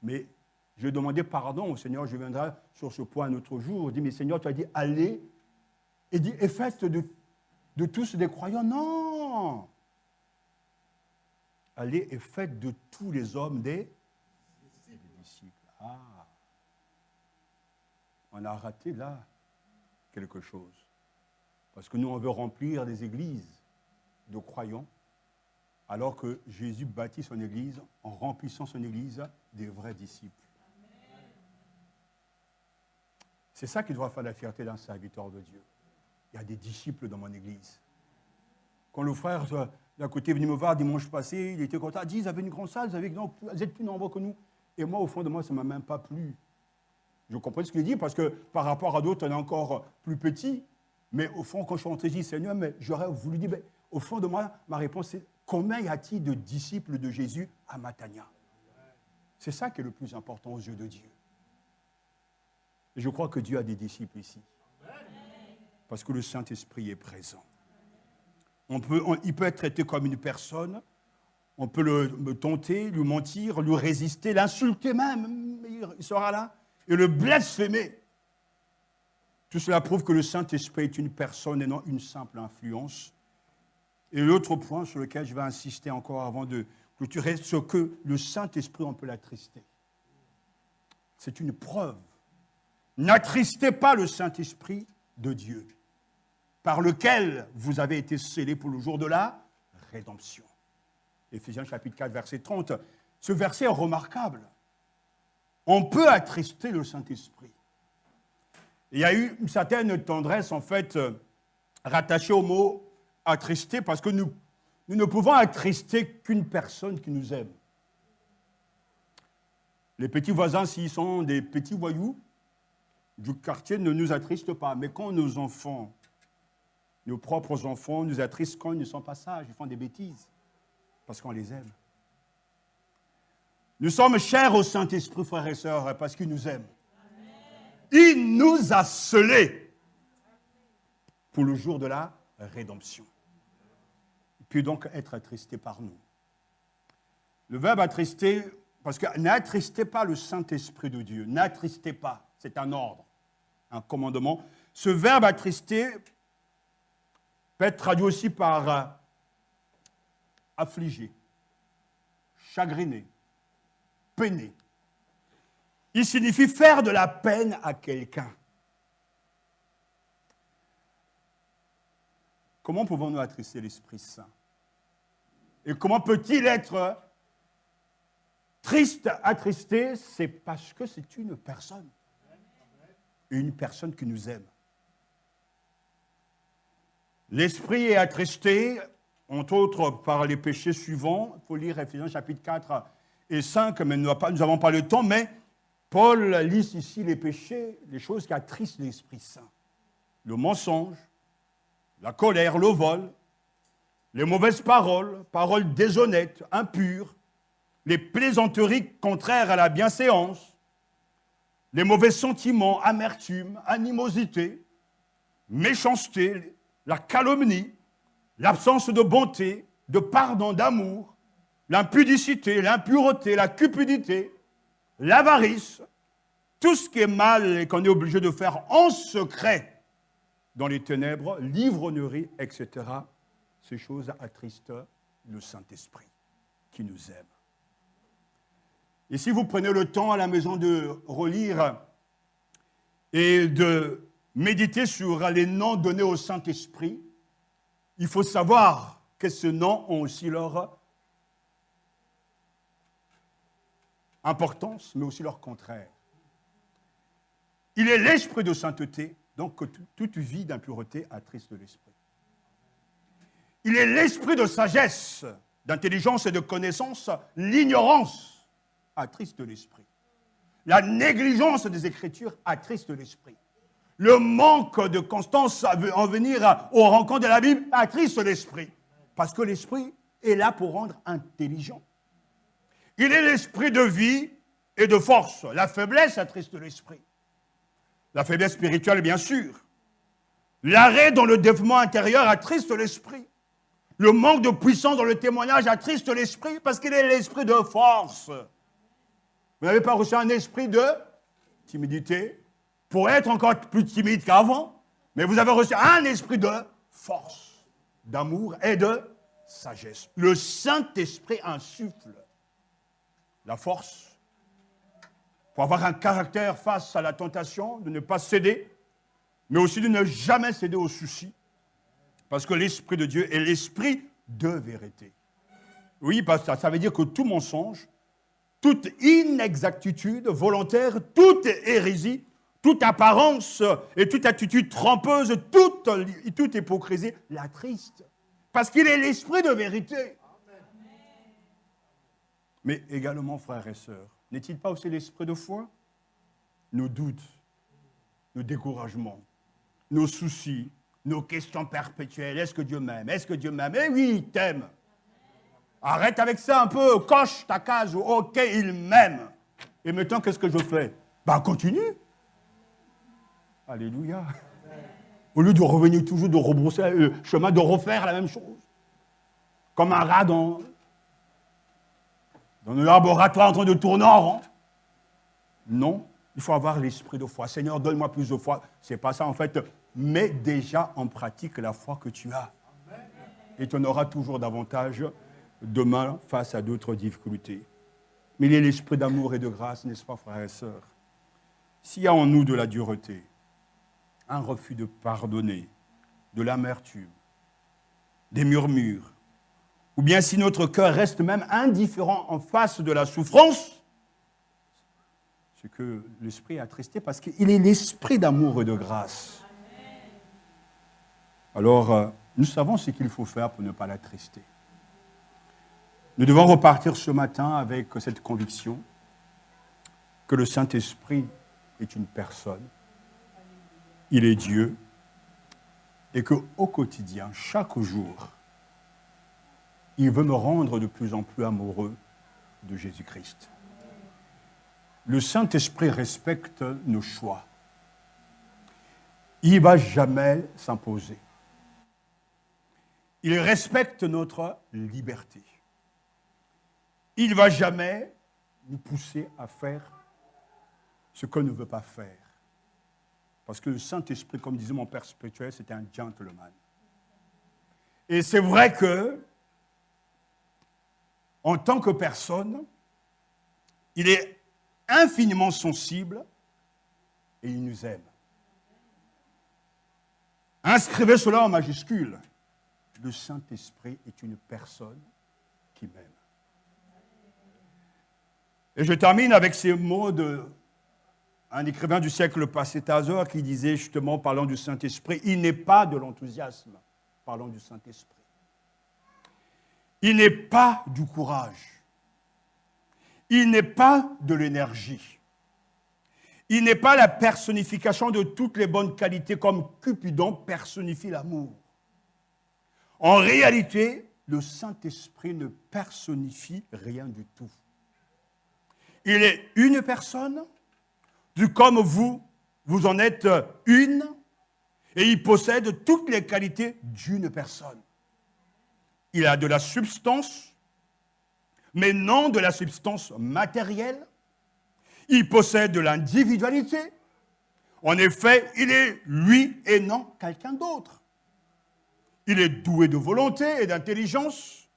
Mais je vais demander pardon au Seigneur. Je viendrai sur ce point un autre jour. Je dis, mais Seigneur, tu as dit allez. Et dit, et faites de tous des croyants. Non. Allez et faites de tous les hommes des disciples. Ah. On a raté là quelque chose. Parce que nous, on veut remplir des églises de croyants, alors que Jésus bâtit son église en remplissant son église des vrais disciples. C'est ça qui doit faire la fierté d'un serviteur de Dieu. Il y a des disciples dans mon église. Quand le frère d'à côté est venu me voir dimanche passé, il était content. Il dit, ils avaient une grande salle, vous êtes plus nombreux que nous. Et moi, au fond de moi, ça ne m'a même pas plu. Je comprends ce qu'il dit, parce que par rapport à d'autres, on est encore plus petit. Mais au fond, quand je suis rentré, je dis, Seigneur, mais j'aurais voulu dire, mais au fond de moi, ma réponse, c'est, combien y a-t-il de disciples de Jésus à Matania? C'est ça qui est le plus important aux yeux de Dieu. Et je crois que Dieu a des disciples ici. Parce que le Saint-Esprit est présent. Il peut être traité comme une personne, on peut le tenter, lui mentir, lui résister, l'insulter même, il sera là, et le blasphémer. Tout cela prouve que le Saint-Esprit est une personne et non une simple influence. Et l'autre point sur lequel je vais insister encore avant de clôturer, c'est que le Saint-Esprit, on peut l'attrister. C'est une preuve. N'attristez pas le Saint-Esprit de Dieu, par lequel vous avez été scellés pour le jour de la rédemption. Éphésiens chapitre 4, verset 30. Ce verset est remarquable. On peut attrister le Saint-Esprit. Il y a eu une certaine tendresse, en fait, rattachée au mot attrister, parce que nous ne pouvons attrister qu'une personne qui nous aime. Les petits voisins, s'ils sont des petits voyous du quartier, ne nous attristent pas. Mais quand nos enfants, nos propres enfants, nous attristent quand ils ne sont pas sages, ils font des bêtises, parce qu'on les aime. Nous sommes chers au Saint-Esprit, frères et sœurs, parce qu'il nous aime. Il nous a scellés pour le jour de la rédemption. Il peut donc être attristé par nous. Le verbe attrister, parce que n'attristez pas le Saint-Esprit de Dieu, n'attristez pas, c'est un ordre, un commandement. Ce verbe attrister peut être traduit aussi par affliger, chagriner, peiner. Il signifie faire de la peine à quelqu'un. Comment pouvons-nous attrister l'Esprit Saint? Et comment peut-il être triste, attristé? C'est parce que c'est une personne. Une personne qui nous aime. L'Esprit est attristé, entre autres, par les péchés suivants. Il faut lire Éphésiens chapitre 4 et 5, mais nous n'avons pas le temps, mais Paul liste ici les péchés, les choses qui attristent l'Esprit Saint. Le mensonge, la colère, le vol, les mauvaises paroles, paroles déshonnêtes, impures, les plaisanteries contraires à la bienséance, les mauvais sentiments, amertume, animosité, méchanceté, la calomnie, l'absence de bonté, de pardon, d'amour, l'impudicité, l'impureté, la cupidité, l'avarice, tout ce qui est mal et qu'on est obligé de faire en secret dans les ténèbres, l'ivrognerie, etc. Ces choses attristent le Saint-Esprit qui nous aime. Et si vous prenez le temps à la maison de relire et de méditer sur les noms donnés au Saint-Esprit, il faut savoir que ces noms ont aussi leur importance, mais aussi leur contraire. Il est l'esprit de sainteté, donc que toute vie d'impureté attriste l'esprit. Il est l'esprit de sagesse, d'intelligence et de connaissance, l'ignorance attriste l'esprit. La négligence des Écritures attriste l'esprit. Le manque de constance en venir aux rencontres de la Bible attriste l'esprit. Parce que l'esprit est là pour rendre intelligent. Il est l'esprit de vie et de force. La faiblesse attriste l'esprit. La faiblesse spirituelle, bien sûr. L'arrêt dans le développement intérieur attriste l'esprit. Le manque de puissance dans le témoignage attriste l'esprit parce qu'il est l'esprit de force. Vous n'avez pas reçu un esprit de timidité pour être encore plus timide qu'avant, mais vous avez reçu un esprit de force, d'amour et de sagesse. Le Saint-Esprit insuffle la force pour avoir un caractère face à la tentation, de ne pas céder, mais aussi de ne jamais céder aux soucis, parce que l'Esprit de Dieu est l'Esprit de vérité. Oui, parce que ça veut dire que tout mensonge, toute inexactitude volontaire, toute hérésie, toute apparence et toute attitude trompeuse, toute hypocrisie l'attriste, parce qu'il est l'Esprit de vérité. Mais également, frères et sœurs, n'est-il pas aussi l'esprit de foi? Nos doutes, nos découragements, nos soucis, nos questions perpétuelles. Est-ce que Dieu m'aime? Est-ce que Dieu m'aime? Eh oui, il t'aime. Arrête avec ça un peu, coche ta case, ok, il m'aime. Et maintenant, qu'est-ce que je fais? Ben, continue. Alléluia. Au lieu de revenir toujours, de rebrousser le chemin, de refaire la même chose. Comme un rat dans le laboratoire en train de tourner en rond. Non, il faut avoir l'esprit de foi. Seigneur, donne-moi plus de foi. C'est pas ça en fait. Mets déjà en pratique la foi que tu as. Et tu en auras toujours davantage demain face à d'autres difficultés. Mais il est l'esprit d'amour et de grâce, n'est-ce pas, frères et sœurs? S'il y a en nous de la dureté, un refus de pardonner, de l'amertume, des murmures, ou bien si notre cœur reste même indifférent en face de la souffrance, c'est que l'esprit est attristé parce qu'il est l'esprit d'amour et de grâce. Alors, nous savons ce qu'il faut faire pour ne pas l'attrister. Nous devons repartir ce matin avec cette conviction que le Saint-Esprit est une personne, il est Dieu, et qu'au quotidien, chaque jour, il veut me rendre de plus en plus amoureux de Jésus-Christ. Le Saint-Esprit respecte nos choix. Il ne va jamais s'imposer. Il respecte notre liberté. Il ne va jamais nous pousser à faire ce qu'on ne veut pas faire. Parce que le Saint-Esprit, comme disait mon Père spirituel, c'est un gentleman. Et c'est vrai que, en tant que personne, il est infiniment sensible et il nous aime. Inscrivez cela en majuscule. Le Saint-Esprit est une personne qui m'aime. Et je termine avec ces mots d'un écrivain du siècle passé, Tazer, qui disait justement, parlant du Saint-Esprit, il n'est pas de l'enthousiasme, parlant du Saint-Esprit. Il n'est pas du courage. Il n'est pas de l'énergie. Il n'est pas la personnification de toutes les bonnes qualités comme Cupidon personnifie l'amour. En réalité, le Saint-Esprit ne personnifie rien du tout. Il est une personne, tout comme vous en êtes une, et il possède toutes les qualités d'une personne. Il a de la substance, mais non de la substance matérielle. Il possède de l'individualité. En effet, il est lui et non quelqu'un d'autre. Il est doué de volonté et d'intelligence.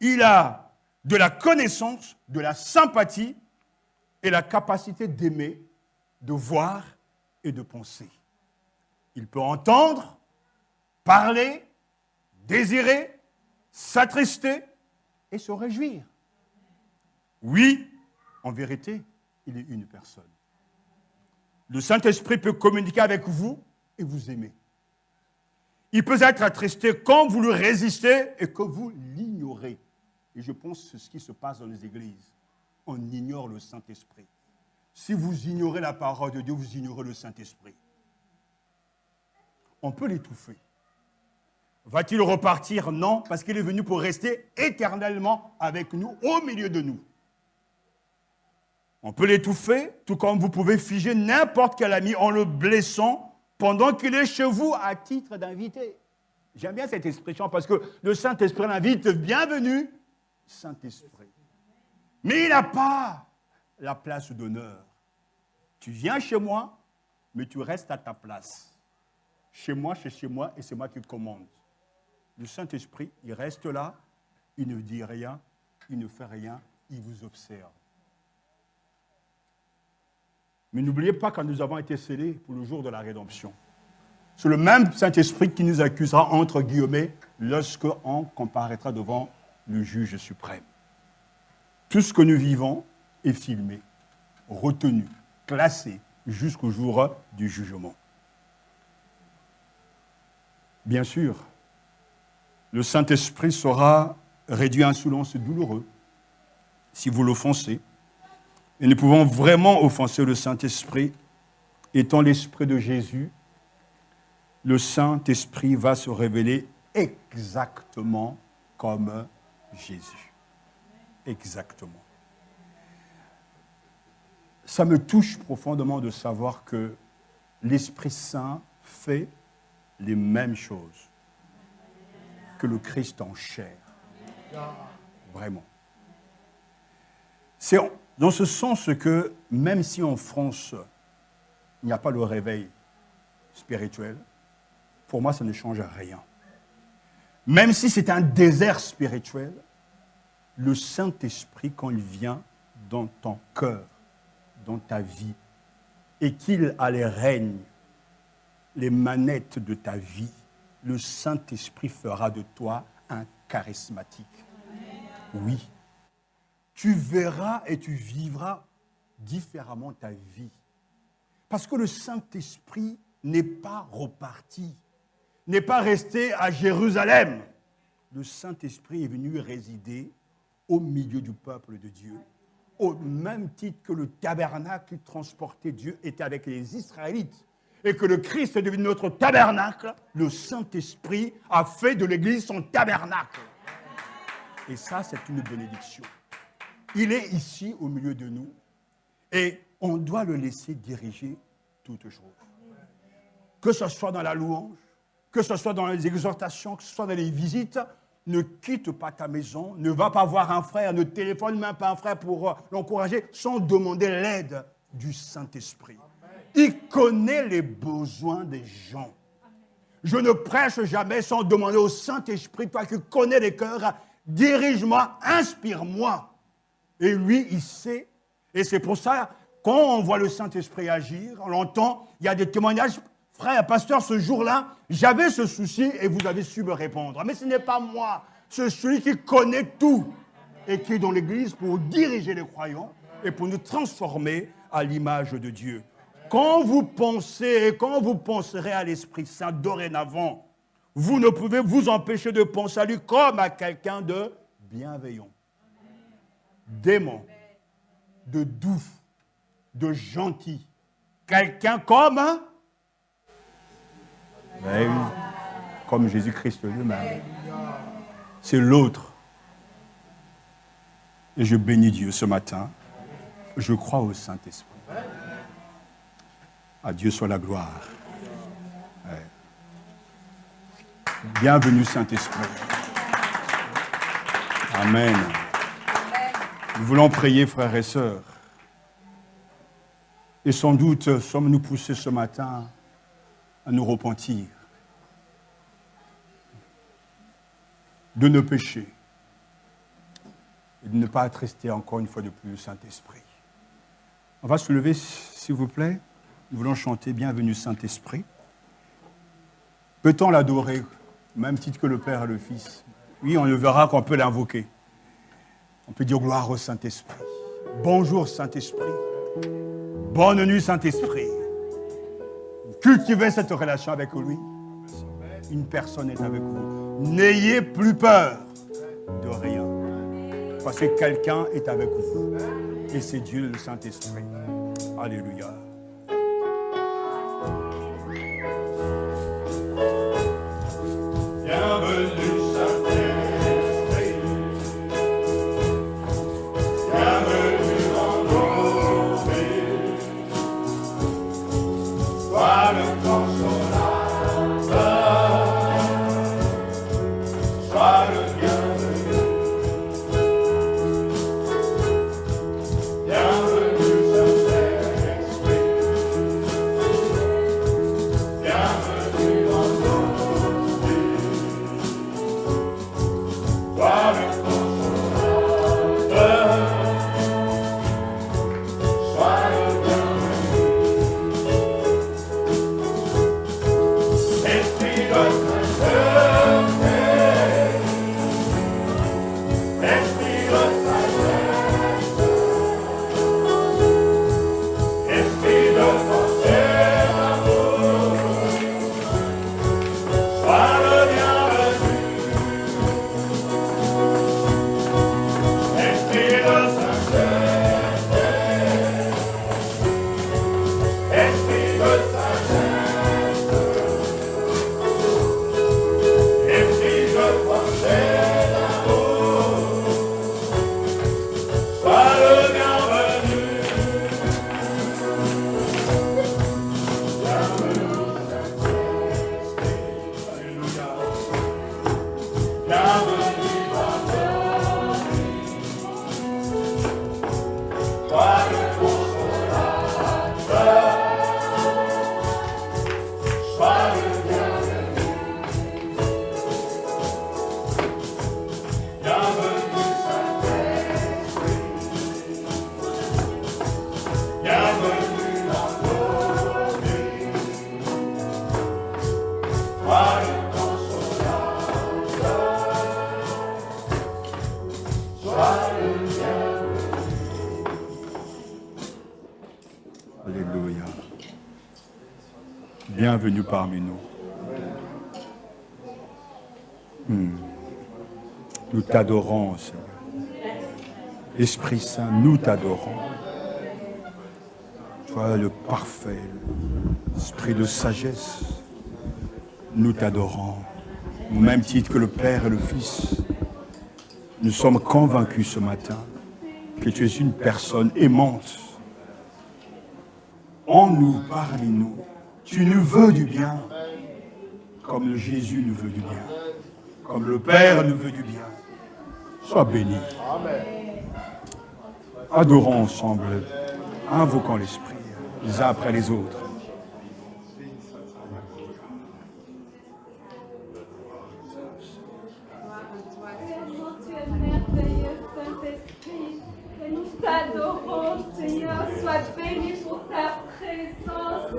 Il a de la connaissance, de la sympathie et la capacité d'aimer, de voir et de penser. Il peut entendre, parler, désirer, s'attrister et se réjouir. Oui, en vérité, il est une personne. Le Saint-Esprit peut communiquer avec vous et vous aimer. Il peut être attristé quand vous le résistez et que vous l'ignorez. Et je pense que c'est ce qui se passe dans les églises. On ignore le Saint-Esprit. Si vous ignorez la parole de Dieu, vous ignorez le Saint-Esprit. On peut l'étouffer. Va-t-il repartir? Non, parce qu'il est venu pour rester éternellement avec nous, au milieu de nous. On peut l'étouffer, tout comme vous pouvez figer n'importe quel ami en le blessant pendant qu'il est chez vous à titre d'invité. J'aime bien cette expression parce que le Saint-Esprit l'invite, bienvenue, Saint-Esprit. Mais il n'a pas la place d'honneur. Tu viens chez moi, mais tu restes à ta place. Chez moi, c'est chez moi et c'est moi qui commande. Le Saint-Esprit, il reste là, il ne dit rien, il ne fait rien, il vous observe. Mais n'oubliez pas quand nous avons été scellés pour le jour de la rédemption. C'est le même Saint-Esprit qui nous accusera, entre guillemets, lorsqu'on comparaîtra devant le juge suprême. Tout ce que nous vivons est filmé, retenu, classé jusqu'au jour du jugement. Bien sûr, le Saint-Esprit sera réduit à un silence douloureux si vous l'offensez. Et nous pouvons vraiment offenser le Saint-Esprit. Étant l'Esprit de Jésus, le Saint-Esprit va se révéler exactement comme Jésus. Exactement. Ça me touche profondément de savoir que l'Esprit Saint fait les mêmes choses que le Christ en chair. Vraiment. C'est dans ce sens que, même si en France, il n'y a pas le réveil spirituel, pour moi, ça ne change rien. Même si c'est un désert spirituel, le Saint-Esprit, quand il vient dans ton cœur, dans ta vie, et qu'il a les règnes, les manettes de ta vie, le Saint-Esprit fera de toi un charismatique. Oui. Tu verras et tu vivras différemment ta vie. Parce que le Saint-Esprit n'est pas reparti, n'est pas resté à Jérusalem. Le Saint-Esprit est venu résider au milieu du peuple de Dieu, au même titre que le tabernacle qui transportait Dieu était avec les Israélites, et que le Christ est devenu notre tabernacle, le Saint-Esprit a fait de l'Église son tabernacle. Et ça, c'est une bénédiction. Il est ici au milieu de nous, et on doit le laisser diriger toutes choses. Que ce soit dans la louange, que ce soit dans les exhortations, que ce soit dans les visites, ne quitte pas ta maison, ne va pas voir un frère, ne téléphone même pas un frère pour l'encourager sans demander l'aide du Saint-Esprit. Il connaît les besoins des gens. Je ne prêche jamais sans demander au Saint-Esprit, toi qui connais les cœurs, dirige-moi, inspire-moi. Et lui, il sait. Et c'est pour ça, quand on voit le Saint-Esprit agir, on l'entend, il y a des témoignages. Frère, pasteur, ce jour-là, j'avais ce souci et vous avez su me répondre. Mais ce n'est pas moi, c'est celui qui connaît tout et qui est dans l'Église pour diriger les croyants et pour nous transformer à l'image de Dieu. Quand vous pensez et quand vous penserez à l'Esprit Saint dorénavant, vous ne pouvez vous empêcher de penser à lui comme à quelqu'un de bienveillant, d'aimant, de doux, de gentil. Quelqu'un comme oui, comme Jésus-Christ lui-même. C'est l'autre. Et je bénis Dieu ce matin. Je crois au Saint-Esprit. À Dieu soit la gloire. Ouais. Bienvenue Saint-Esprit. Amen. Nous voulons prier, frères et sœurs. Et sans doute sommes-nous poussés ce matin à nous repentir de nos péchés et de ne pas attrister encore une fois de plus le Saint-Esprit. On va se lever, s'il vous plaît. Nous voulons chanter « Bienvenue Saint-Esprit ». Peut-on l'adorer, au même titre que le Père et le Fils? Oui, on le verra qu'on peut l'invoquer. On peut dire gloire au Saint-Esprit. Bonjour Saint-Esprit. Bonne nuit Saint-Esprit. Cultivez cette relation avec lui. Une personne est avec vous. N'ayez plus peur de rien. Parce que quelqu'un est avec vous. Et c'est Dieu le Saint-Esprit. Alléluia. Bienvenue Saint-Esprit. Bienvenue dans nos vies. Sois le consolateur. Sois le bienvenu. Bienvenue Saint-Esprit. Alléluia. Bienvenue parmi nous. Nous t'adorons, Seigneur. Esprit Saint, nous t'adorons. Toi, le parfait, l'esprit de sagesse, nous t'adorons. Au même titre que le Père et le Fils, nous sommes convaincus ce matin que tu es une personne aimante. En nous, parmi nous, tu nous veux du bien, comme Jésus nous veut du bien, comme le Père nous veut du bien. Sois béni. Adorons ensemble, invoquons l'Esprit, les uns après les autres. Tu es merveilleux, Saint-Esprit, et nous t'adorons, Seigneur. Sois béni pour ta présence,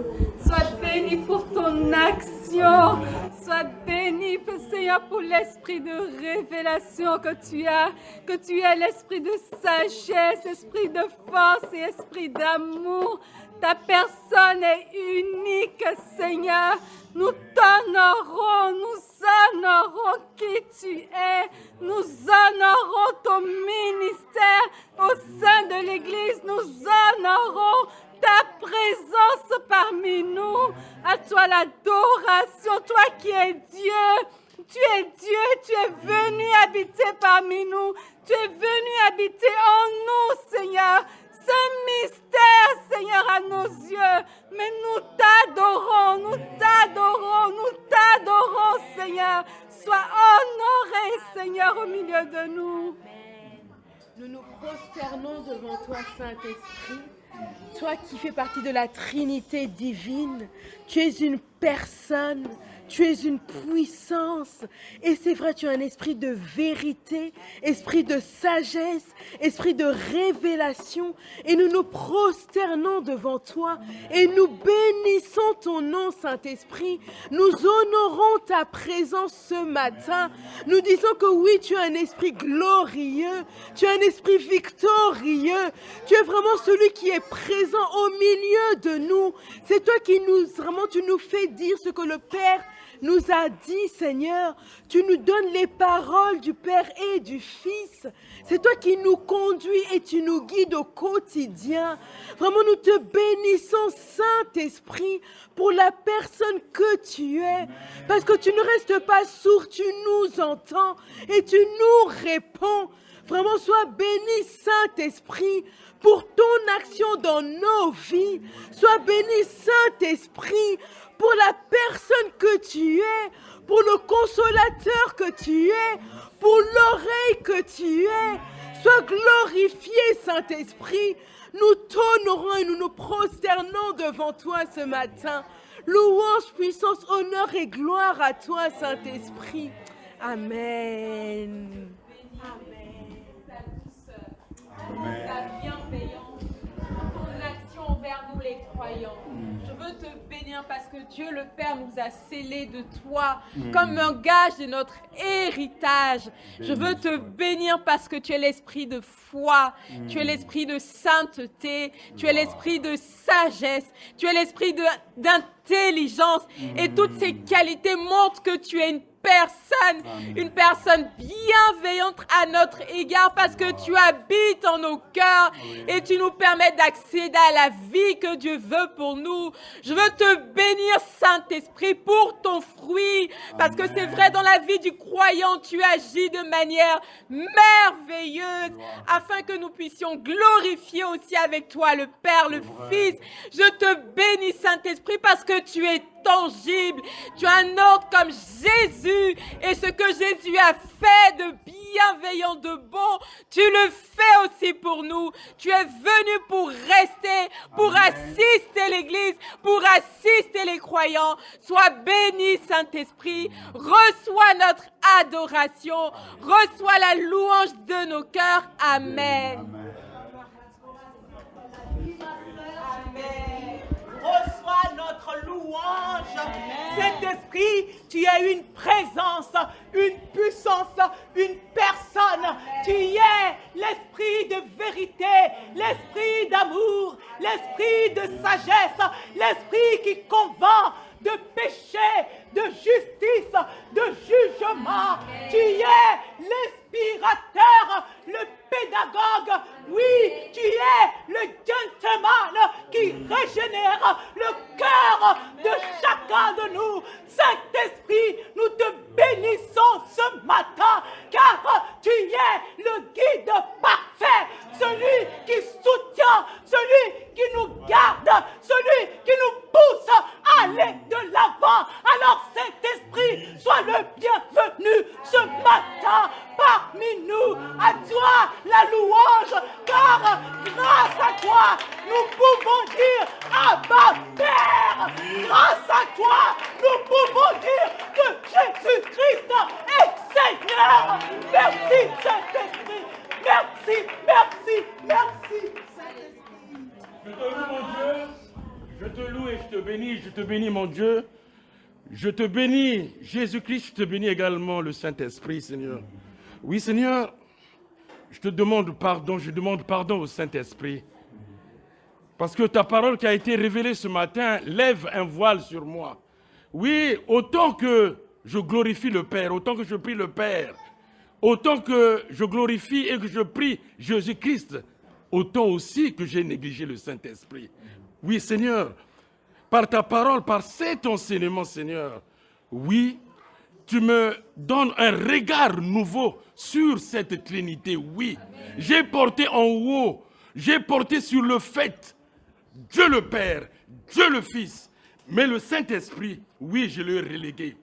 sois béni pour ton action, sois béni, Seigneur, pour l'esprit de révélation que tu es l'esprit de sagesse, esprit de force et esprit d'amour. Ta personne est unique, Seigneur. Nous t'honorons, qui tu es. Nous honorons ton ministère au sein de l'Église. Nous honorons ta présence parmi nous. À toi l'adoration, toi qui es Dieu. Tu es Dieu, tu es venu habiter parmi nous. Tu es venu habiter en nous, Seigneur. Ce mystère, Seigneur, à nos yeux. Mais nous t'adorons, Seigneur. Sois honoré, Seigneur, au milieu de nous. Nous nous prosternons devant toi, Saint-Esprit. Toi qui fais partie de la Trinité divine. Tu es une personne. Tu es une puissance. Et c'est vrai, tu as un esprit de vérité, esprit de sagesse, esprit de révélation. Et nous nous prosternons devant toi et nous bénissons ton nom, Saint-Esprit. Nous honorons ta présence ce matin. Nous disons que oui, tu as un esprit glorieux. Tu as un esprit victorieux. Tu es vraiment celui qui est présent au milieu de nous. C'est toi qui tu nous fais dire ce que le Père nous a dit, Seigneur. Tu nous donnes les paroles du Père et du Fils. C'est toi qui nous conduis et tu nous guides au quotidien. Vraiment, nous te bénissons, Saint-Esprit, pour la personne que tu es. Parce que tu ne restes pas sourd, tu nous entends et tu nous réponds. Vraiment, sois béni, Saint-Esprit, pour ton action dans nos vies. Sois béni, Saint-Esprit, pour la personne que tu es, pour le consolateur que tu es, pour l'oreille que tu es. Sois glorifié, Saint-Esprit. Nous t'honorons et nous nous prosternons devant toi ce matin. Louange, puissance, honneur et gloire à toi, Saint-Esprit. Amen. Ta douceur, ta bienveillance, ton action envers nous les croyants. Je veux te bénir parce que Dieu le Père nous a scellés de toi comme un gage de notre héritage. Je veux te bénir parce que tu es l'esprit de foi, tu es l'esprit de sainteté, tu es l'esprit de sagesse, tu es l'esprit d'intelligence et toutes ces qualités montrent que tu es une personne bienveillante à notre égard parce que tu habites en nos cœurs et tu nous permets d'accéder à la vie que Dieu veut pour nous. Je veux te bénir, Saint-Esprit, pour ton fruit parce que c'est vrai, dans la vie du croyant, tu agis de manière merveilleuse afin que nous puissions glorifier aussi avec toi le Père, le Fils. Je te bénis, Saint-Esprit, parce que tu es tangible. Tu as un ordre comme Jésus et ce que Jésus a fait de bienveillant, de bon, tu le fais aussi pour nous. Tu es venu pour rester, pour assister l'Église, pour assister les croyants. Sois béni, Saint-Esprit. Reçois notre adoration. Reçois la louange de nos cœurs. Amen. Amen. Reçois notre louange. louange. Saint-Esprit, tu es une présence, une puissance, une personne. Tu es l'esprit de vérité, l'esprit d'amour, l'esprit de sagesse, l'esprit qui convainc de péché, de justice, de jugement. Tu es l'inspirateur, le pédagogue. Oui, tu es le gentleman qui régénère le cœur de chacun de nous. Saint-Esprit, nous te bénissons ce matin, car tu es le guide parfait, celui qui soutient, celui qui nous garde, celui qui nous pousse à aller de l'avant. Alors Saint-Esprit, sois le bienvenu ce matin parmi nous. À toi la louange, car grâce à toi, nous pouvons dire Abba Père. Grâce à toi, nous pouvons dire que Jésus-Christ est Seigneur. Merci Saint-Esprit. Merci, merci, merci Saint-Esprit. Je te loue mon Dieu, je te loue et je te bénis mon Dieu. Je te bénis Jésus-Christ, je te bénis également le Saint-Esprit Seigneur. Oui Seigneur, je demande pardon au Saint-Esprit. Parce que ta parole qui a été révélée ce matin lève un voile sur moi. Oui, autant que je glorifie le Père, autant que je prie le Père, autant que je glorifie et que je prie Jésus-Christ, autant aussi que j'ai négligé le Saint-Esprit. Oui, Seigneur, par ta parole, par cet enseignement, Seigneur, oui, tu me donnes un regard nouveau sur cette Trinité. Oui, j'ai porté en haut, j'ai porté sur le fait, Dieu le Père, Dieu le Fils, mais le Saint-Esprit, oui, je l'ai relégué.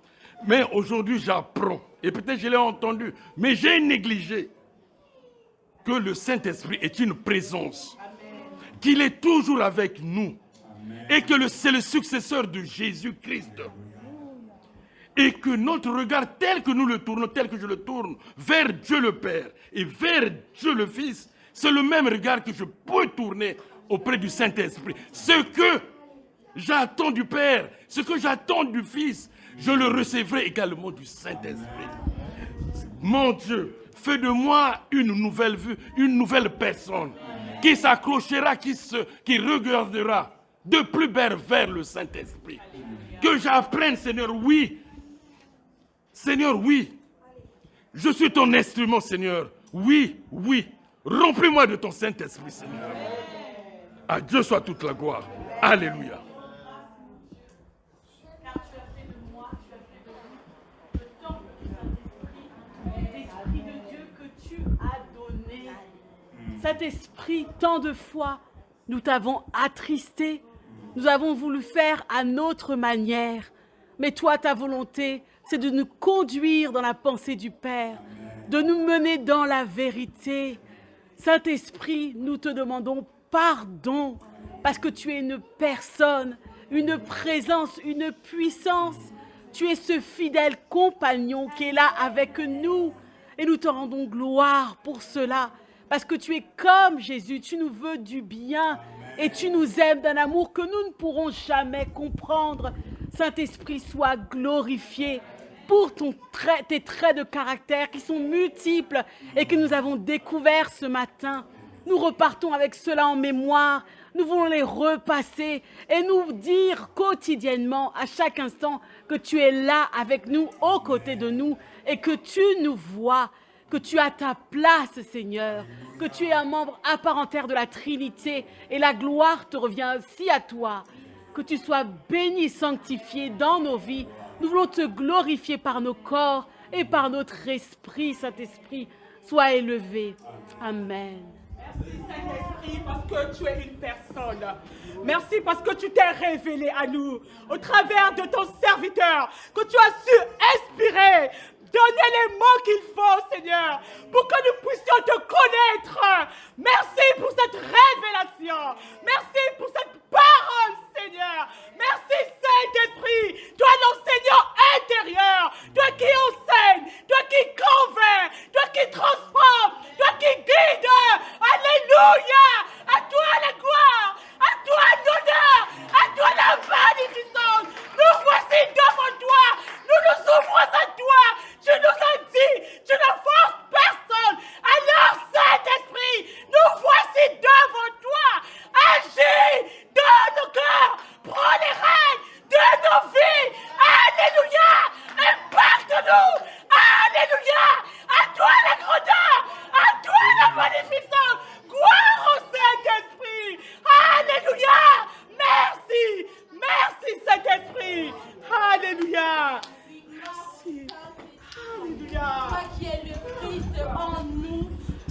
Mais aujourd'hui, j'apprends, et peut-être je l'ai entendu, mais j'ai négligé que le Saint-Esprit est une présence, qu'il est toujours avec nous, et que c'est le successeur de Jésus-Christ. Et que notre regard, tel que nous le tournons, tel que je le tourne, vers Dieu le Père et vers Dieu le Fils, c'est le même regard que je peux tourner auprès du Saint-Esprit. Ce que j'attends du Père, ce que j'attends du Fils, je le recevrai également du Saint-Esprit. Mon Dieu, fais de moi une nouvelle vue, une nouvelle personne qui s'accrochera, qui regardera de plus bas vers le Saint-Esprit. Que j'apprenne, Seigneur, oui. Seigneur, oui. Je suis ton instrument, Seigneur. Oui, oui. Remplis-moi de ton Saint-Esprit, Seigneur. À Dieu soit toute la gloire. Alléluia. Saint-Esprit, tant de fois, nous t'avons attristé, nous avons voulu faire à notre manière. Mais toi, ta volonté, c'est de nous conduire dans la pensée du Père, de nous mener dans la vérité. Saint-Esprit, nous te demandons pardon, parce que tu es une personne, une présence, une puissance. Tu es ce fidèle compagnon qui est là avec nous, et nous te rendons gloire pour cela. Parce que tu es comme Jésus, tu nous veux du bien et tu nous aimes d'un amour que nous ne pourrons jamais comprendre. Saint-Esprit, sois glorifié pour tes traits de caractère qui sont multiples et que nous avons découverts ce matin. Nous repartons avec cela en mémoire, nous voulons les repasser et nous dire quotidiennement, à chaque instant, que tu es là avec nous, aux côtés de nous et que tu nous vois. Que tu as ta place, Seigneur, que tu es un membre à part entière de la Trinité et la gloire te revient aussi à toi. Que tu sois béni, sanctifié dans nos vies. Nous voulons te glorifier par nos corps et par notre esprit, Saint-Esprit. Sois élevé. Amen. Merci Saint-Esprit parce que tu es une personne. Merci parce que tu t'es révélé à nous au travers de ton serviteur, que tu as su inspirer. Donnez les mots qu'il faut, Seigneur, pour que nous puissions te connaître. Merci pour cette révélation. Merci pour cette parole, Seigneur. Merci, Saint-Esprit. Toi, l'enseignant intérieur. Toi qui enseigne. Toi qui convainc. Toi qui transforme. Toi qui guide. Alléluia. À toi la gloire. À toi l'honneur. À toi la magnificence.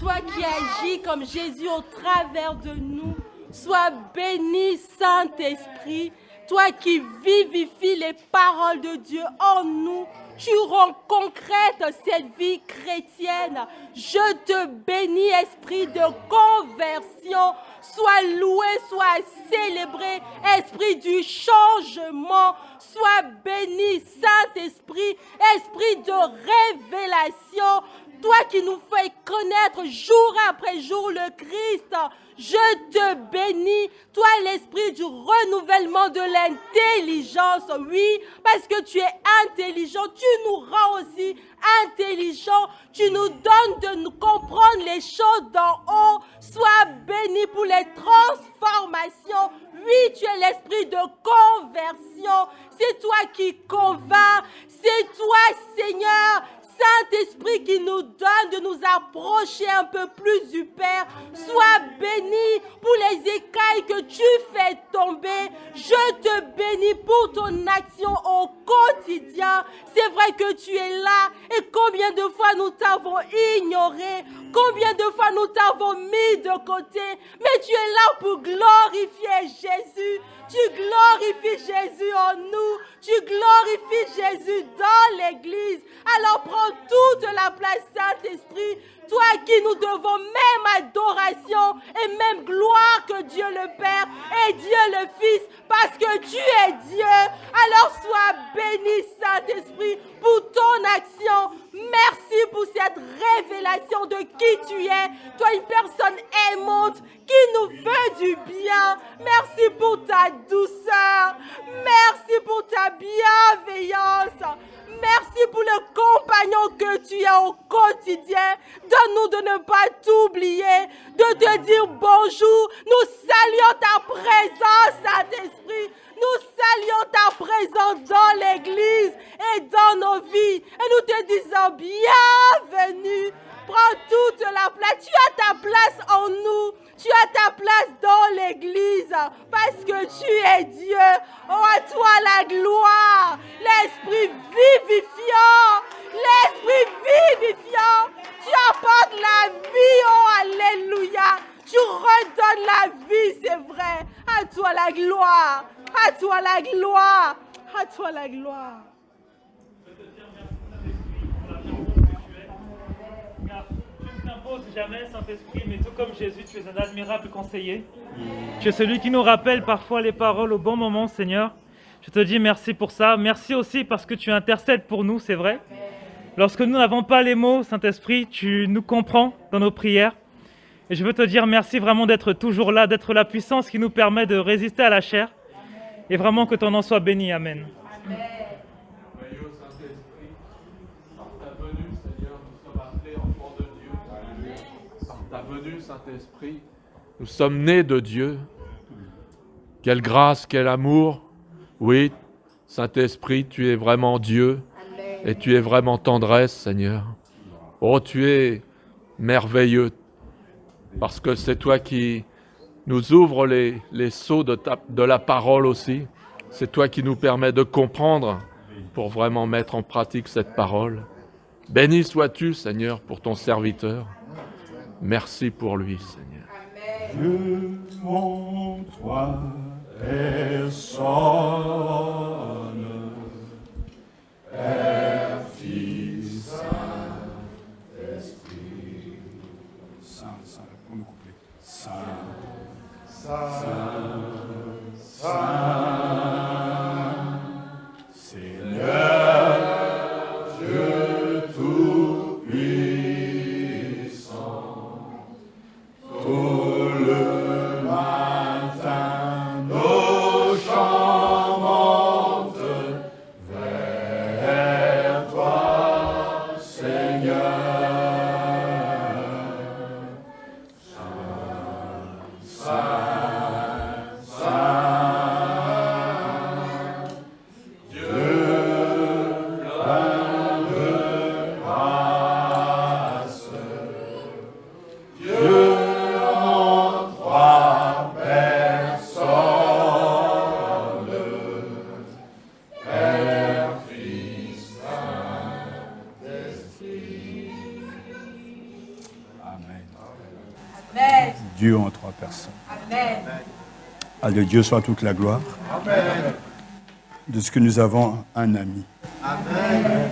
toi qui agis comme Jésus au travers de nous. Sois béni, Saint-Esprit. Toi qui vivifies les paroles de Dieu en nous. Tu rends concrète cette vie chrétienne. Je te bénis, esprit de conversion. Sois loué, sois célébré, esprit du changement. Sois béni, Saint-Esprit, esprit de révélation. Toi qui nous fais connaître jour après jour le Christ, je te bénis. Toi, l'esprit du renouvellement de l'intelligence, oui, parce que tu es intelligent, tu nous rends aussi intelligents. Tu nous donnes de nous comprendre les choses d'en haut. Sois béni pour les transformations. Oui, tu es l'esprit de conversion. C'est toi qui convaincs. C'est toi, Seigneur, Saint-Esprit, qui nous donne de nous approcher un peu plus du Père. Sois béni pour les écailles que tu fais tomber. Je te bénis pour ton action au quotidien. C'est vrai que tu es là. Et combien de fois nous t'avons ignoré. Combien de fois nous t'avons mis de côté. Mais tu es là pour glorifier Jésus. Tu glorifies Jésus en nous. Tu glorifies Jésus dans l'Église. Alors prends toute la place, Saint-Esprit. Toi qui nous devons même adoration et même gloire que Dieu le Père et Dieu le Fils, parce que tu es Dieu. Alors sois béni, Saint-Esprit, pour ton action. Merci pour cette révélation de qui tu es. Toi, une personne aimante qui nous veut du bien. Merci pour ta douceur. Merci pour ta bienveillance. Merci pour le compagnon que tu as au quotidien. Donne-nous de ne pas t'oublier, de te dire bonjour. Nous saluons ta présence, Saint-Esprit. Nous saluons ta présence dans l'Église et dans nos vies. Et nous te disons bienvenue. Prends toute la place. Tu as ta place en nous. Tu as ta place dans l'Église parce que tu es Dieu. Oh, à toi la gloire. L'Esprit vivifiant. L'Esprit vivifiant. Tu apportes la vie. Oh, alléluia. Tu redonnes la vie, c'est vrai. À toi la gloire. À toi la gloire. À toi la gloire. Jamais, Saint-Esprit, mais tout comme Jésus, tu es un admirable conseiller. Tu es celui qui nous rappelle parfois les paroles au bon moment, Seigneur. Je te dis merci pour ça. Merci aussi parce que tu intercèdes pour nous, c'est vrai. Lorsque nous n'avons pas les mots, Saint-Esprit, tu nous comprends dans nos prières. Et je veux te dire merci vraiment d'être toujours là, d'être la puissance qui nous permet de résister à la chair. Et vraiment que ton nom soit béni. Amen. Venue, Saint-Esprit, nous sommes nés de Dieu. Quelle grâce, quel amour. Oui, Saint-Esprit, tu es vraiment Dieu. Et tu es vraiment tendresse, Seigneur. Oh, tu es merveilleux. Parce que c'est toi qui nous ouvres les sceaux de la parole aussi. C'est toi qui nous permets de comprendre pour vraiment mettre en pratique cette parole. Béni sois-tu, Seigneur, pour ton serviteur. Merci pour lui, Seigneur. Dieu, mon toi, personne, Père, Fils, Saint-Esprit. Saint, pour nous coupler. Saint, Seigneur, Dieu tout-puissant. Tout le matin, nos chants montent Dieu en trois personnes. Amen. À Dieu soit toute la gloire. Amen. De ce que nous avons un ami. Amen.